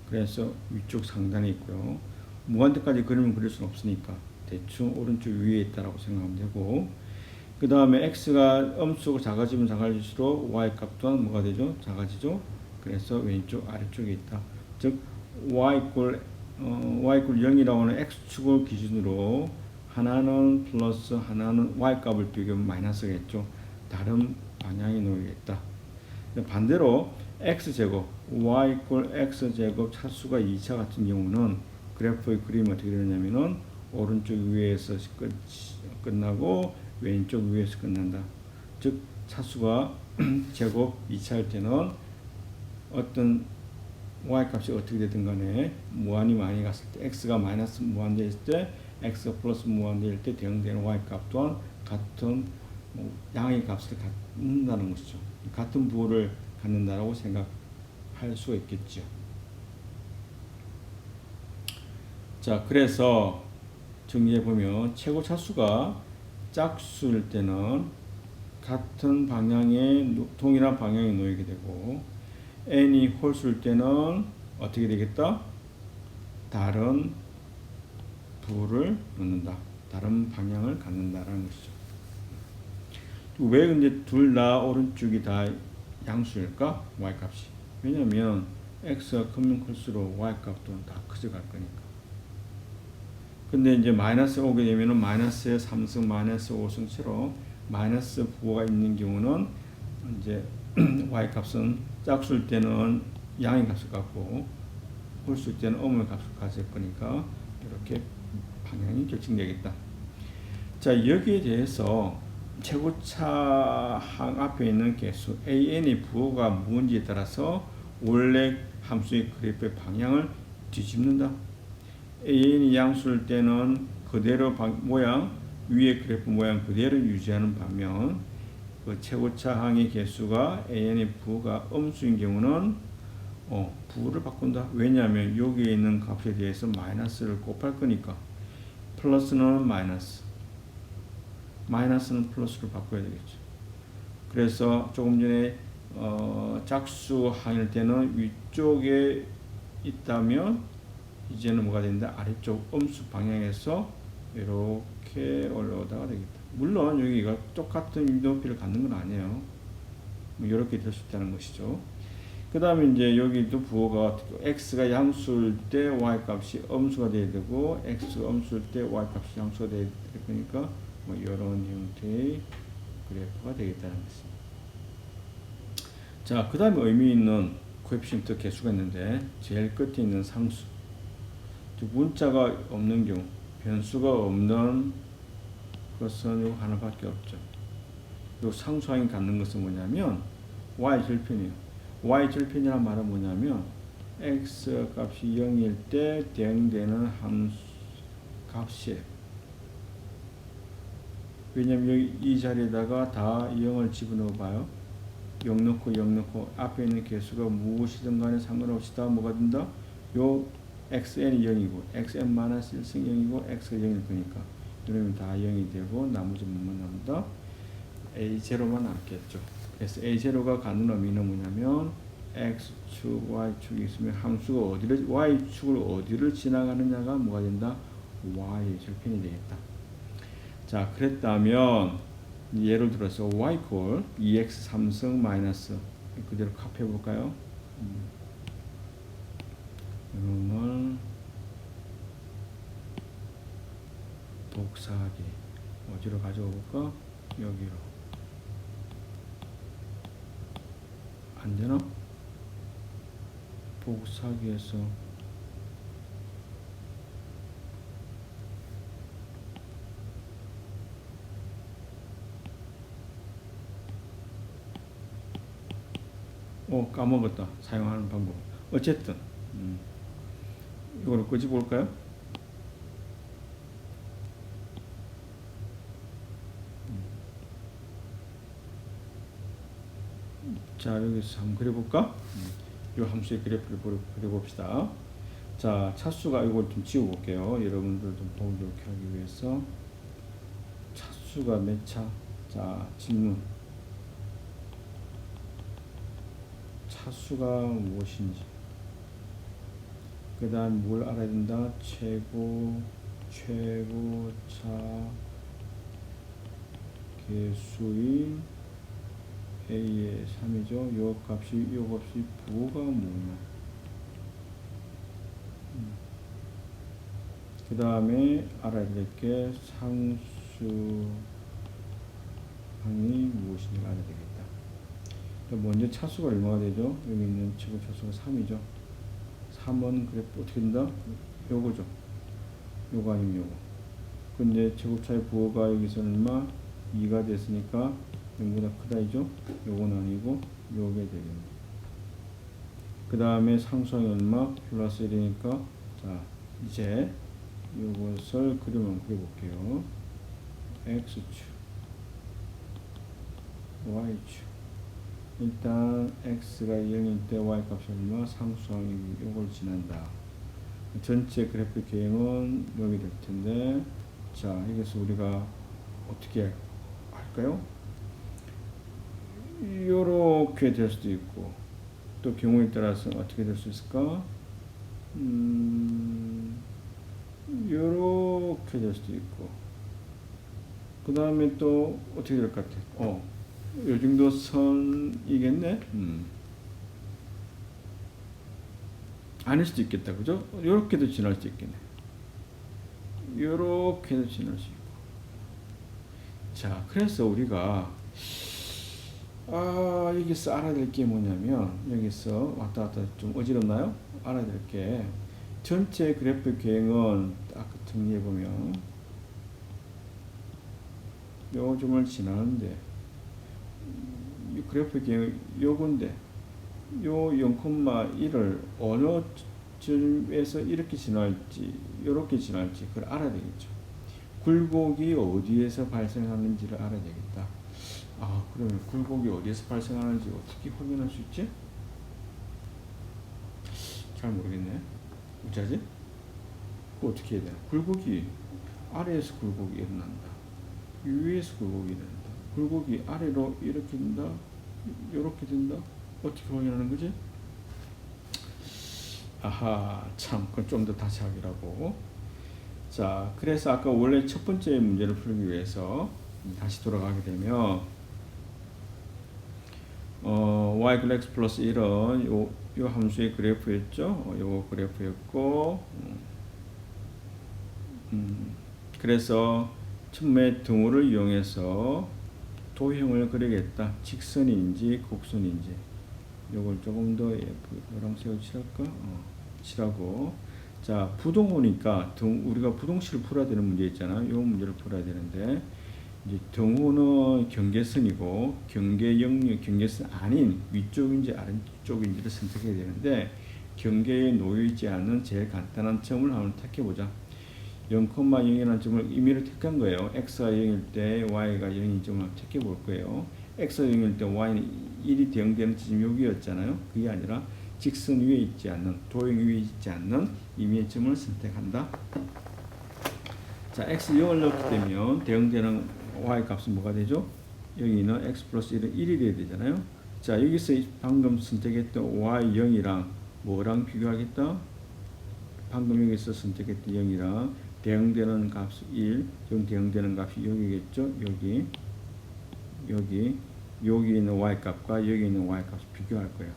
그래서 위쪽 상단에 있고요. 무한대까지 그림을 그릴 수는 없으니까 대충 오른쪽 위에 있다라고 생각하면 되고, 그 다음에 x가 음수가 작아지면 작아질수록 y 값 또한 뭐가 되죠? 작아지죠. 그래서 왼쪽 아래쪽에 있다. 즉 y equal 0이라고 하는 x축을 기준으로 하나는 플러스 하나는 y 값을 비교하면 마이너스겠죠. 다른 방향에 놓이겠다. 반대로 x제곱 y equal x제곱 차수가 2차 같은 경우는 그래프의 그림이 어떻게 되냐면은 오른쪽 위에서 끝나고 왼쪽 위에서 끝난다. 즉 차수가 제곱 2차일 때는 어떤 y값이 어떻게 되든 간에 무한이 많이 갔을 때 x가 마이너스 무한대일 때 x가 플러스 무한대일 때 대응되는 y값 또한 같은 양의 값을 갖는다는 것이죠. 같은 부호를 갖는다라고 생각할 수가 있겠죠. 자, 그래서 정리해보면 최고 차수가 짝수일 때는 같은 방향에 동일한 방향에 놓이게 되고, n이 홀수일 때는 어떻게 되겠다? 다른 부호를 넣는다. 다른 방향을 갖는다라는 것이죠. 왜 근데 둘 다 오른쪽이 다 양수일까? y값이. 왜냐면 x가 크면 클수록 y값도 다 커져갈 거니까. 근데 이제 마이너스 오게 되면은 마이너스의 3승, 마이너스 5승처럼 마이너스 부호가 있는 경우는 이제 y값은 짝수일 때는 양의 값을 갖고 홀수일 때는 음의 값을 가질 거니까 이렇게 방향이 결정되겠다. 자, 여기에 대해서 최고차 항 앞에 있는 개수 an의 부호가 무엇인지에 따라서 원래 함수의 그래프의 방향을 뒤집는다. an이 양수일 때는 그대로 모양 위에 그래프 모양 그대로 유지하는 반면 그 최고차 항의 개수가 an의 부호가 음수인 경우는 부호를 바꾼다. 왜냐하면 여기에 있는 값에 대해서 마이너스를 곱할 거니까 플러스는 마이너스, 마이너스는 플러스로 바꿔야 되겠죠. 그래서 조금 전에 짝수 항일 때는 위쪽에 있다면 이제는 뭐가 된다? 아래쪽 음수 방향에서 이렇게 올라오다가 되겠다. 물론 여기가 똑같은 높이를 갖는 건 아니에요. 이렇게 될 수 있다는 것이죠. 그 다음에 이제 여기도 부호가 x가 양수일 때 y 값이 음수가 돼야 되고 x가 음수일 때 y 값이 양수가 돼야 될 거니까 뭐 이런 형태의 그래프가 되겠다는 것입니다. 자, 그 다음에 의미 있는 코에피션트 개수가 있는데 제일 끝에 있는 상수, 문자가 없는 경우, 변수가 없는 것은 요 하나밖에 없죠. 요 상수항이 갖는 것은 뭐냐면 y 절편이에요. y 절편이란 말은 뭐냐면 x 값이 0일 때 대응되는 함수 값이에요. 왜냐면 여기 이 자리에다가 다 0을 집어넣어 봐요. 0 넣고 0 넣고 앞에 있는 개수가 무엇이든 간에 상관없이 다 뭐가 된다? 요 xn이 0이고 xn-1승 0이고 x가 0일 거니까 이러면 다 0이 되고 나머지 뭐만 남는다? a0만 남겠죠. 그래서 a0가 갖는 의미는 뭐냐면 x축, y축이 있으면 함수가 어디를 y축을 어디를 지나가느냐가 뭐가 된다? y 절편이 되겠다. 자, 그랬다면 예를 들어서 y 콜 2x 3승 마이너스 그대로 카피해 볼까요? 이놈을 복사하기 어디로 가져와 볼까? 여기로. 안 되나? 복사하기에서 까먹었다. 사용하는 방법. 어쨌든 이거를 끄집어 볼까요? 자, 여기서 한번 그려볼까? 이 함수의 그래프를 그려봅시다. 자, 차수가 이걸 좀 지워볼게요. 여러분들 좀 보기 좋게 하기 위해서. 차수가 몇 차? 자, 질문. 차수가 무엇인지. 그 다음 뭘 알아야 된다? 최고차 개수인 a의 3이죠. 요 값이 부호가 뭐냐. 그 다음에 알아야 될 게 상수항이 무엇인지 알아야 되겠다. 먼저 차수가 얼마가 되죠? 여기 있는 최고 차수가 3이죠. 3은 그래프 어떻게 된다? 요거죠. 요거 아니면 요거. 근데 제곱차의 부호가 여기서는 얼마? 2가 됐으니까 0보다 크다이죠? 요건 아니고 요게 되겠네. 그 다음에 상수항이 얼마? 플러스 1이니까 자, 이제 요것을 그려볼게요. x축, y축. 일단 x가 0일 때 y 값이 얼마? 상수항이 요걸 지난다. 전체 그래프 계획은 여기 될 텐데, 자, 여기서 우리가 어떻게 할까요? 요렇게 될 수도 있고, 또 경우에 따라서 어떻게 될 수 있을까? 요렇게 될 수도 있고, 그 다음에 또 어떻게 될 것 같아? 요 정도 선이겠네? 아닐 수도 있겠다. 그죠? 요렇게도 지날 수 있겠네. 요렇게도 지날 수 있고. 자, 그래서 우리가, 여기서 알아야 될 게 뭐냐면, 여기서 왔다 갔다 좀 어지럽나요? 알아야 될 게, 전체 그래프 계획은 딱 정리해보면, 요 점을 지나는데, 이 그래프 계획 요건데, 요 0,1을 어느 점에서 이렇게 지날지, 이렇게 지날지, 그걸 알아야 되겠죠. 굴곡이 어디에서 발생하는지를 알아야 되겠다. 그러면 굴곡이 어디에서 발생하는지 어떻게 확인할 수 있지? 잘 모르겠네. 어쩌지? 그거 어떻게 해야 되나? 굴곡이 아래에서 굴곡이 일어난다. 위에서 굴곡이 일어난다. 굴곡이 아래로 이렇게 된다. 이렇게 된다. 어떻게 확인하는 거지? 참, 그건 좀 더 다시 하기라고. 자, 그래서 아까 원래 첫 번째 문제를 풀기 위해서 다시 돌아가게 되면, y x 플러스 1은 요 함수의 그래프였죠. 요거 그래프였고, 그래서 처음에 등호를 이용해서 도형을 그리겠다. 직선인지 곡선인지. 요걸 조금 더 노란색으로 칠할까? 칠하고. 자, 부동호니까 우리가 부동식을 풀어야 되는 문제 있잖아요. 요 문제를 풀어야 되는데, 이제 등호는 경계선이고 경계 영역, 경계선 아닌 위쪽인지 아래쪽인지를 선택해야 되는데, 경계에 놓여 있지 않는 제일 간단한 점을 한번 택해보자. 0,0이라는 점을 임의로 택한 거예요. x가 0일 때 y가 0인 점을 택해 볼 거예요. x가 0일 때 y는 1이 대응되는 지점이 여기였잖아요. 그게 아니라 직선 위에 있지 않는, 도형 위에 있지 않는 임의의 점을 선택한다. 자, x 0을 넣게 되면 대응되는 y 값은 뭐가 되죠? 여기는 x 플러스 1은 1이 돼야 되잖아요. 자, 여기서 방금 선택했던 y 0이랑 뭐랑 비교하겠다? 방금 여기서 선택했던 0이랑 대응되는 값이 1, 지금 대응되는 값이 여기겠죠? 여기 있는 y 값과 여기 있는 y 값을 비교할 거예요.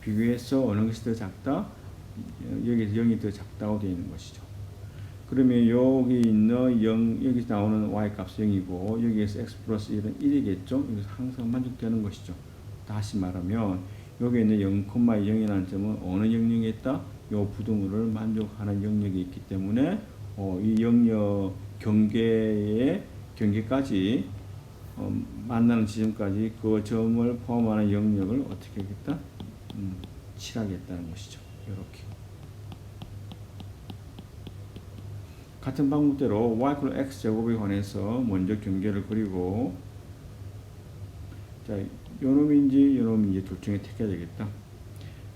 비교해서 어느 것이 더 작다? 여기서 0이 더 작다고 되어 있는 것이죠. 그러면 여기 있는 0, 여기 나오는 y 값이 0이고 여기에서 x 플러스 1은 1이겠죠? 여기서 항상 만족되는 것이죠. 다시 말하면 여기 있는 0,0이라는 점은 어느 영역에 있다? 요 부등호를 만족하는 영역이 있기 때문에 이 영역 경계까지 만나는 지점까지 그 점을 포함하는 영역을 어떻게 하겠다? 칠하겠다는 것이죠. 이렇게 같은 방법대로 y = x 제곱에 관해서 먼저 경계를 그리고, 자, 요놈인지 요놈인지 둘 중에 택해야 되겠다.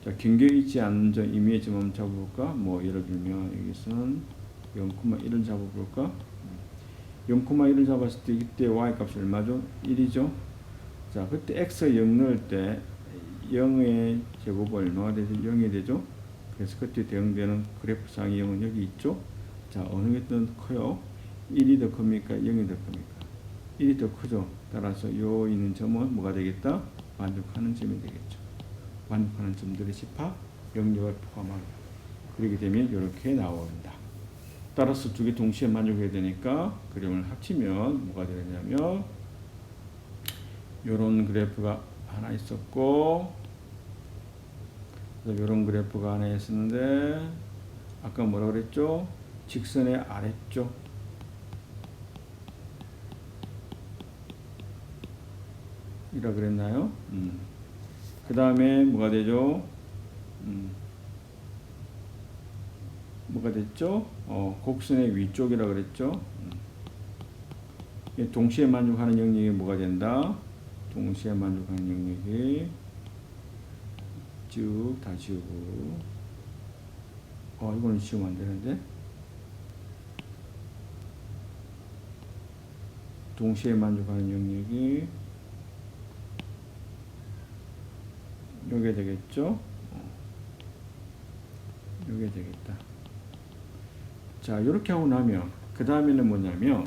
자, 경계에 있지 않는 점 임의의 점 한번 잡아볼까? 뭐 예를 들면 여기서는 0,1을 잡아볼까? 0,1을 잡았을 때 이때 y 값이 얼마죠? 1이죠? 자, 그때 x에 0 넣을 때 0의 제곱은 얼마가 되죠? 0이 되죠? 그래서 그때 대응되는 그래프상의 0은 여기 있죠? 자, 어느 게 더 커요? 1이 더 큽니까? 0이 더 큽니까? 1이 더 크죠? 따라서 요 있는 점은 뭐가 되겠다? 만족하는 점이 되겠죠. 만족하는 점들의 집합, 영역을 포함하고. 그렇게 되면 이렇게 나온다. 따라서 두 개 동시에 만족해야 되니까 그림을 합치면 뭐가 되냐면 요런 그래프가 하나 있었고, 요런 그래프가 하나 있었는데 아까 뭐라 그랬죠? 직선의 아래쪽 이라 그랬나요? 그 다음에 뭐가 되죠? 뭐가 됐죠? 곡선의 위쪽이라 그랬죠? 동시에 만족하는 영역이 뭐가 된다? 동시에 만족하는 영역이 쭉 다 지우고, 이거는 지우면 안 되는데. 동시에 만족하는 영역이 요게 되겠죠? 요게 되겠다. 자, 이렇게 하고 나면 그 다음에는 뭐냐면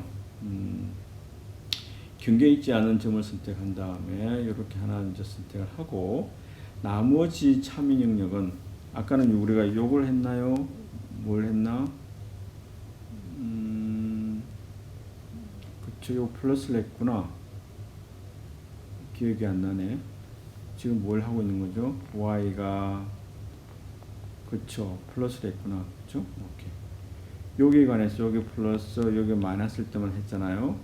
경계에 있지 않은 점을 선택한 다음에 이렇게 하나 이제 선택을 하고, 나머지 참인 영역은 아까는 우리가 요걸 했나요? 뭘 했나? 그쵸, 요 플러스를 했구나. 기억이 안 나네. 지금 뭘 하고 있는 거죠? y가 그쵸, 플러스를 했구나. 그쵸? 오케이. 여기에 관해서 여기 플러스 여기 마이너스일 때만 했잖아요.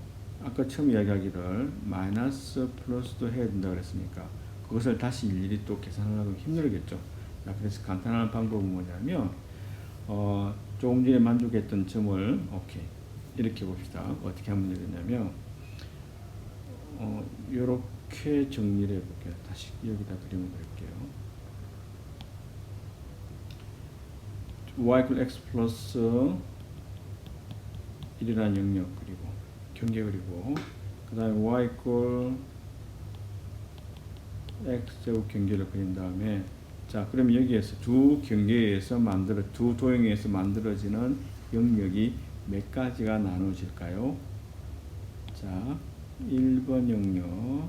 아까 처음 이야기하기를 마이너스 플러스도 해야 된다 그랬으니까 그것을 다시 일일이 또 계산하려면 힘들겠죠. 자, 그래서 간단한 방법은 뭐냐면 조금 전에 만족했던 점을 오케이 이렇게 봅시다. 어떻게 하면 되겠냐면 이렇게 정리를 해볼게요. 다시 여기다 그림을 그릴게요. y = x 플러스 1이라는 영역 그리고 경계 그리고 그 다음에 y = x 제곱 경계를 그린 다음에, 자, 그럼 여기에서 두 경계에서 두 도형에서 만들어지는 영역이 몇 가지가 나눠질까요? 자, 1번 영역,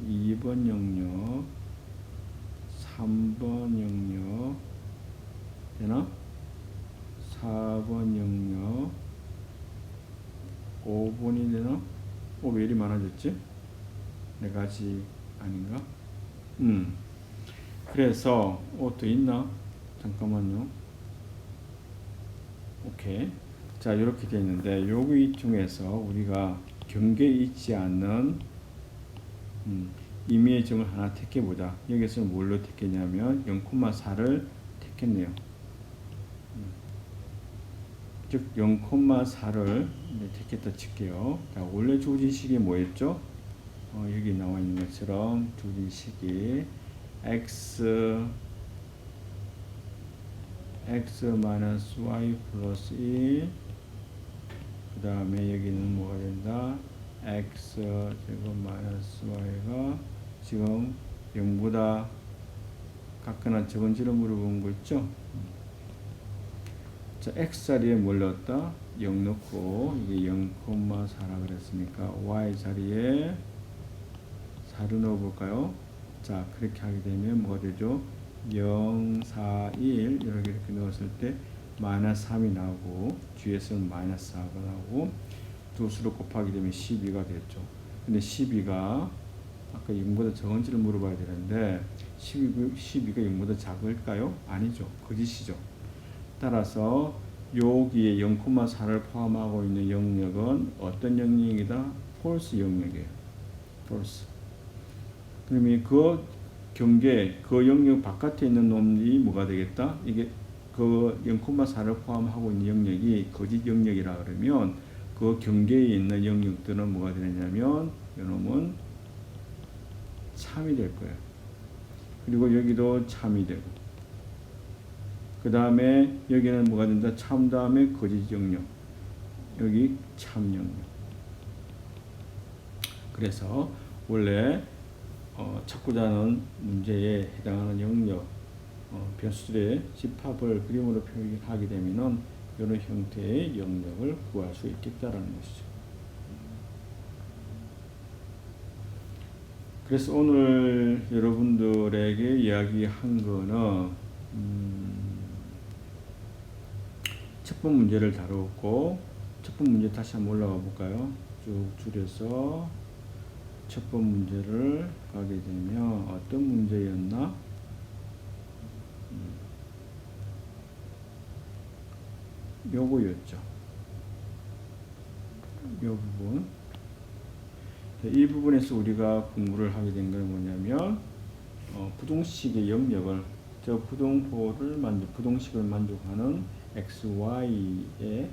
2번 영역, 3번 영역, 되나? 4번 영역, 5번 그랬지? 네 가지 아닌가? 그래서 또 있나? 잠깐만요. 오케이. 자, 이렇게 되어 있는데 여기 중에서 우리가 경계에 있지 않는 임의의 점을 하나 택해 보자. 여기서 뭘로 택했냐면 0,4를 택했네요. 즉 0,4를 택했다 칠게요. 자, 원래 주어진 식이 뭐였죠? 여기 나와 있는 것처럼 주어진 식이 x y 플러스 1, 그 다음에 여기는 뭐가 된다? x 제곱 마이너스 y가 지금 0보다 같거나 적은지를 물어본 거 있죠? 자, x 자리에 뭘 넣었다? 0 넣고 이게 0,4라 그랬으니까 y 자리에 4를 넣어볼까요? 자, 그렇게 하게 되면 뭐가 되죠? 0, 4, 1 이렇게 넣었을 때 마이너스 3이 나오고 뒤에서는 마이너스 4가 나오고 두 수를 곱하게 되면 12가 됐죠. 근데 12가 아까 0보다 적은지를 물어봐야 되는데 12가 0보다 작을까요? 아니죠. 거짓이죠. 따라서 여기에 0,4를 포함하고 있는 영역은 어떤 영역이다? 폴스 영역이에요. 폴스. 그러면 그 경계, 그 영역 바깥에 있는 놈이 뭐가 되겠다? 이게 그 0,4를 포함하고 있는 영역이 거짓 영역이라 그러면 그 경계에 있는 영역들은 뭐가 되냐면 이놈은 참이 될 거예요. 그리고 여기도 참이 되고 그 다음에 여기는 뭐가 된다? 참 다음에 거짓 영역, 여기 참 영역. 그래서 원래 찾고자 하는 문제에 해당하는 영역 변수들의 집합을 그림으로 표현하게 되면은 이런 형태의 영역을 구할 수 있겠다라는 것이죠. 그래서 오늘 여러분들에게 이야기한 거는 첫 번 문제를 다루었고, 첫 번 문제 다시 한번 올라가 볼까요? 쭉 줄여서 첫 번 문제를 가게 되면 어떤 문제였나? 요거였죠. 요 부분. 이 부분에서 우리가 공부를 하게 된 건 뭐냐면 부동식의 영역을 부동식을 만족하는 xy의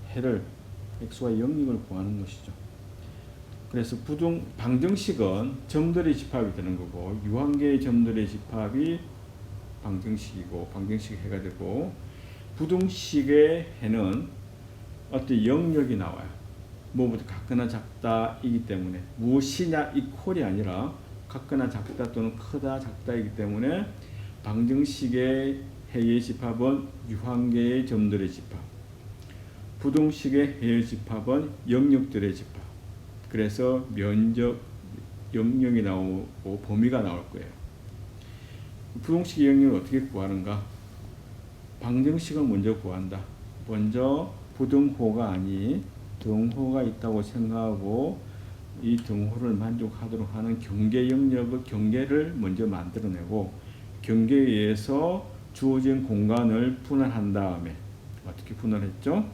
해를 xy 영역을 구하는 것이죠. 그래서 방정식은 점들의 집합이 되는 거고 유한계의 점들의 집합이 방정식이고 방정식의 해가 되고 부동식의 해는 어떤 영역이 나와요. 뭐보다 같거나 작다이기 때문에 무엇이냐 이퀄이 아니라 같거나 작다 또는 크다 작다이기 때문에 방정식의 해의 집합은 유한계의 점들의 집합, 부동식의 해의 집합은 영역들의 집합. 그래서 면적 영역이 나오고 범위가 나올 거예요. 부동식의 영역을 어떻게 구하는가? 방정식을 먼저 구한다. 먼저 부등호가 아닌 등호가 있다고 생각하고 이 등호를 만족하도록 하는 경계 영역을 경계를 먼저 만들어내고 경계에 의해서 주어진 공간을 분할한 다음에 어떻게 분할했죠?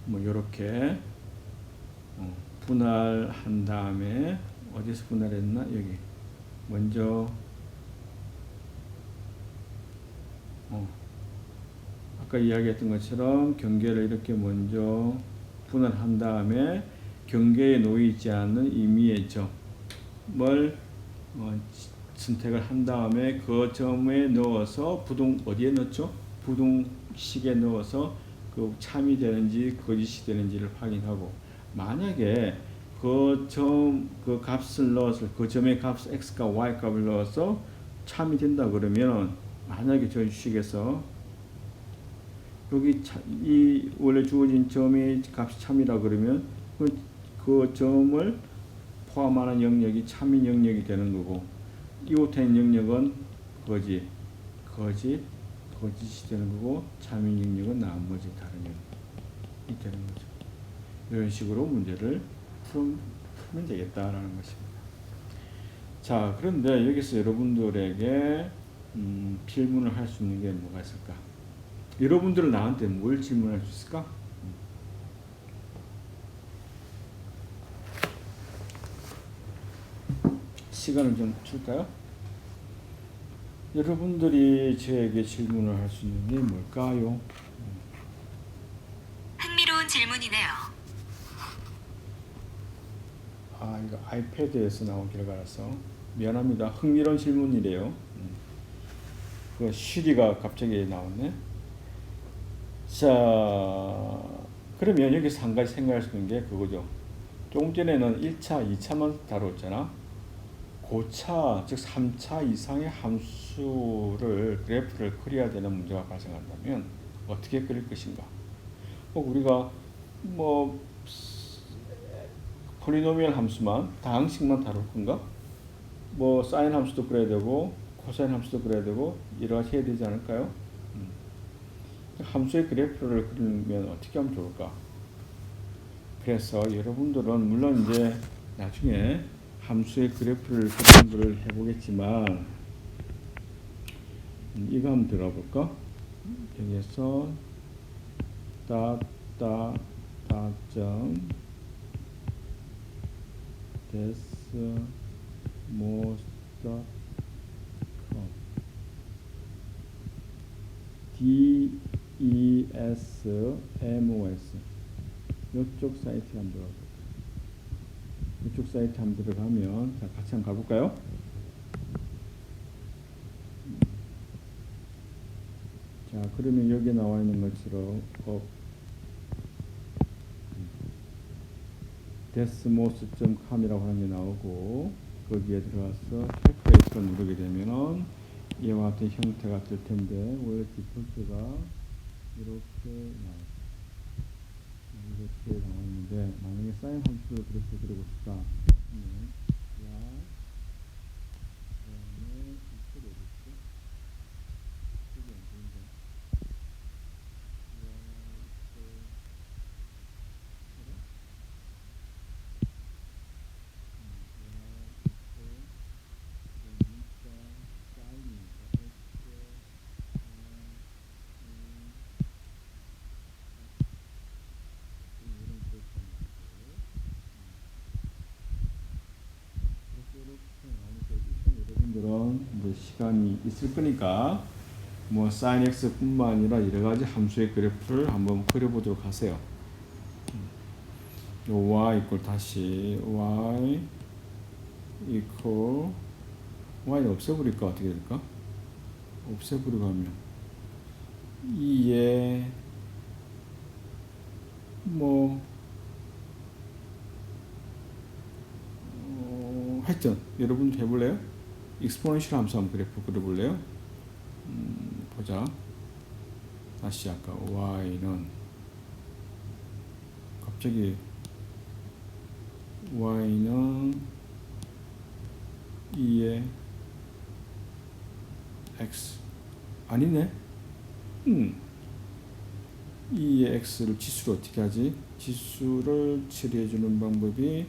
뭐 이렇게 분할한 다음에 어디서 분할했나? 여기 먼저 아까 이야기했던 것처럼 경계를 이렇게 먼저 분할한 다음에 경계에 놓이지 않는 임의의 점을 선택을 한 다음에 그 점에 넣어서 어디에 넣죠? 부동식에 넣어서 그 참이 되는지 거짓이 되는지를 확인하고 만약에 그 값을 넣어서 그 점의 값 x과 y 값을 넣어서 참이 된다 그러면 만약에 저 식에서 여기 이 원래 주어진 점의 값이 참이라 그러면 그 점을 포함하는 영역이 참인 영역이 되는 거고 이웃된 영역은 거짓이 되는 거고 참인 영역은 나머지 다른 영역이 되는 거죠. 이런 식으로 문제를 풀면 되겠다라는 것입니다. 자, 그런데 여기서 여러분들에게 질문을 할 수 있는 게 뭐가 있을까? 여러분들은 나한테 뭘 질문할 수 있을까? 시간을 좀 줄까요? 여러분들이 저에게 질문을 할 수 있는 게 뭘까요? 흥미로운 질문이네요. 아, 이거 아이패드에서 나온 결과라서 미안합니다. 흥미로운 질문이래요. 그 시리가 갑자기 나왔네. 자, 그러면 여기서 한 가지 생각할 수 있는 게 그거죠. 조금 전에는 1차, 2차만 다뤘잖아. 고차, 즉 3차 이상의 함수를 그래프를 그려야 되는 문제가 발생한다면 어떻게 그릴 것인가? 우리가 뭐 폴리노미얼 함수만, 다항식만 다룰 건가? 뭐 사인 함수도 그려야 되고 코사인 함수도 그려야 되고 여러 가지 해야 되지 않을까요? 함수의 그래프를 그리면 어떻게 하면 좋을까? 그래서 여러분들은 물론 이제 나중에 함수의 그래프를 그리는 걸 해보겠지만 이거 한번 들어볼까? 여기에서 다점 desmos.com desmos 이쪽 사이트 한번 들어볼게요. 이쪽 사이트 한번 들어가면 자, 같이 한번 가볼까요? 자, 그러면 여기 나와 있는 것처럼 desmos.com이라고 하는 게 나오고 거기에 들어가서 캘ኩ레이터를 누르게 되면은 이와 같은 형태가 뜰 텐데 원래 디폴트가 이렇게 나와 있는데 만약에 사인 함수를 그래서 그리고 싶다 그러면 그다음에 이쪽에 어디 있지? 이쪽이 안 보인다. 여러분들은 이제 시간이 있을 거니까 뭐 sin x뿐만 아니라 여러 가지 함수의 그래프를 한번 그려보도록 하세요. y 이퀄 다시 y 이퀄 y는 없애버릴까 어떻게 될까? 없애버리고 하면 2에 뭐 하여튼 여러분 해볼래요? 익스포넨셜 함수 한번 그래프 그려볼래요? 보자. 다시 아까 y는 갑자기 y는 2의 x 아니네. 2의 x를 지수로 어떻게 하지? 지수를 처리해주는 방법이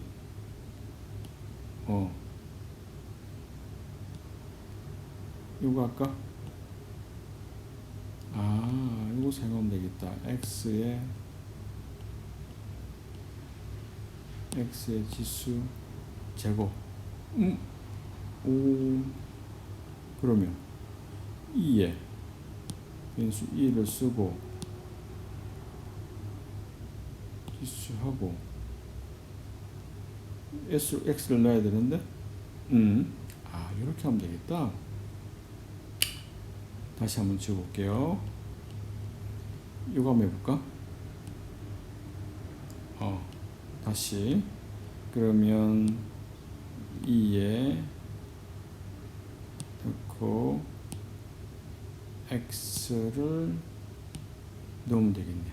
이거 할까? 이거 사용하면 되겠다. x의 지수 제곱. 그러면 2에 변수 2를 쓰고 지수하고 x를 넣어야 되는데 이렇게 하면 되겠다. 다시 한번 지워볼게요. 이거 한번 해볼까? 다시 그러면 2에 넣고 x를 넣으면 되겠네.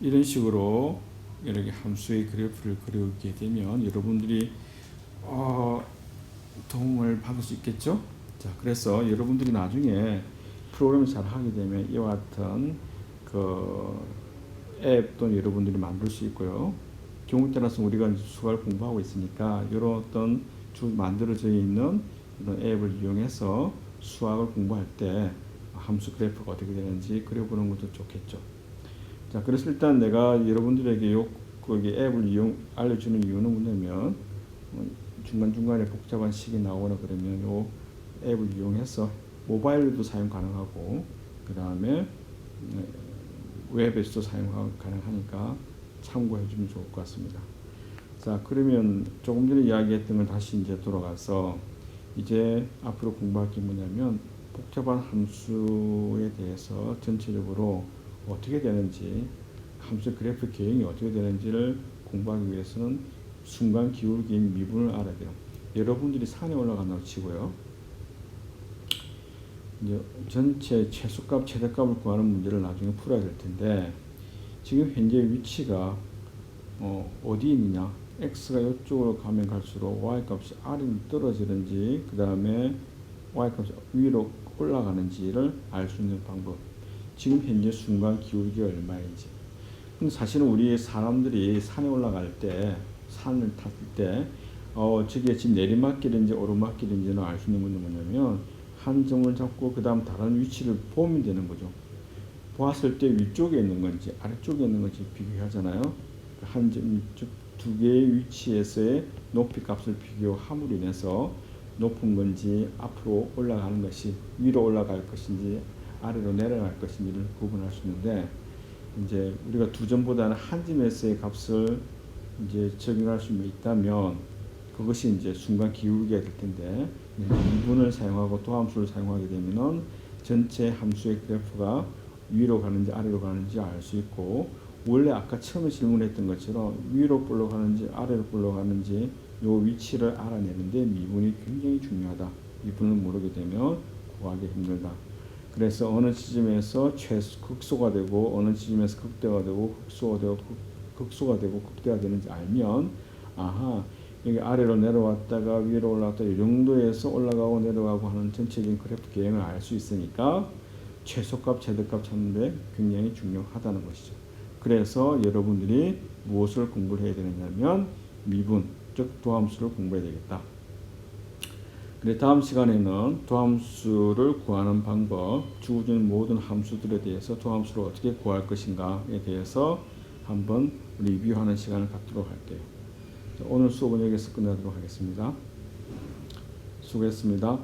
이런 식으로 이렇게 함수의 그래프를 그리게 되면 여러분들이 도움을 받을 수 있겠죠? 자, 그래서 여러분들이 나중에 프로그램을 잘 하게 되면 이와 같은 그 앱도 여러분들이 만들 수 있고요. 경우에 따라서 우리가 이제 수학을 공부하고 있으니까 이런 어떤 만들어져 있는 이런 앱을 이용해서 수학을 공부할 때 함수 그래프가 어떻게 되는지 그려보는 것도 좋겠죠. 자, 그래서 일단 내가 여러분들에게 거기 앱을 알려주는 이유는 뭐냐면 중간중간에 복잡한 식이 나오거나 그러면 요 앱을 이용해서 모바일로도 사용 가능하고 그 다음에 웹에서도 사용 가능하니까 참고해 주면 좋을 것 같습니다. 자, 그러면 조금 전에 이야기했던 걸 다시 이제 돌아가서 이제 앞으로 공부할 게 뭐냐면 복잡한 함수에 대해서 전체적으로 어떻게 되는지 함수 그래프 개형이 어떻게 되는지를 공부하기 위해서는 순간 기울기인 미분을 알아야 돼요. 여러분들이 산에 올라간다고 치고요. 이제 전체 최소값, 최대값을 구하는 문제를 나중에 풀어야 될 텐데 지금 현재 위치가 어디 있느냐? x가 이쪽으로 가면 갈수록 y값이 아래로 떨어지는지 그 다음에 y값이 위로 올라가는지를 알 수 있는 방법. 지금 현재 순간 기울기가 얼마인지. 근데 사실은 우리 사람들이 산에 올라갈 때 산을 탔을 때 저게 지금 내리막길인지 오르막길인지는 알 수 있는 건 뭐냐면 한 점을 잡고 그 다음 다른 위치를 보면 되는 거죠. 보았을 때 위쪽에 있는 건지 아래쪽에 있는 건지 비교하잖아요. 한 점, 두 개의 위치에서의 높이 값을 비교함으로 인해서 높은 건지 앞으로 올라가는 것이 위로 올라갈 것인지 아래로 내려갈 것인지를 구분할 수 있는데 이제 우리가 두 점보다는 한 점에서의 값을 이제 적용할 수 있다면 그것이 이제 순간 기울기가 될 텐데 미분을 사용하고 도함수를 사용하게 되면은 전체 함수의 그래프가 위로 가는지 아래로 가는지 알 수 있고 원래 아까 처음에 질문했던 것처럼 위로 올라가는지 아래로 올라가는지 요 위치를 알아내는데 미분이 굉장히 중요하다. 미분을 모르게 되면 구하기 힘들다. 그래서 어느 지점에서 극소가 되고 어느 지점에서 극대가 되고 극소가 되고 극대가 되는지 알면 아하 여기 아래로 내려왔다가 위로 올라왔다 이 정도에서 올라가고 내려가고 하는 전체적인 그래프 개형을 알 수 있으니까 최소값, 최대값 찾는데 굉장히 중요하다는 것이죠. 그래서 여러분들이 무엇을 공부를 해야 되느냐면 미분, 즉 도함수를 공부해야 되겠다. 그래 다음 시간에는 도함수를 구하는 방법, 주어진 모든 함수들에 대해서 도함수를 어떻게 구할 것인가에 대해서 한번 리뷰하는 시간을 갖도록 할게요. 오늘 수업은 여기서 끝내도록 하겠습니다. 수고했습니다.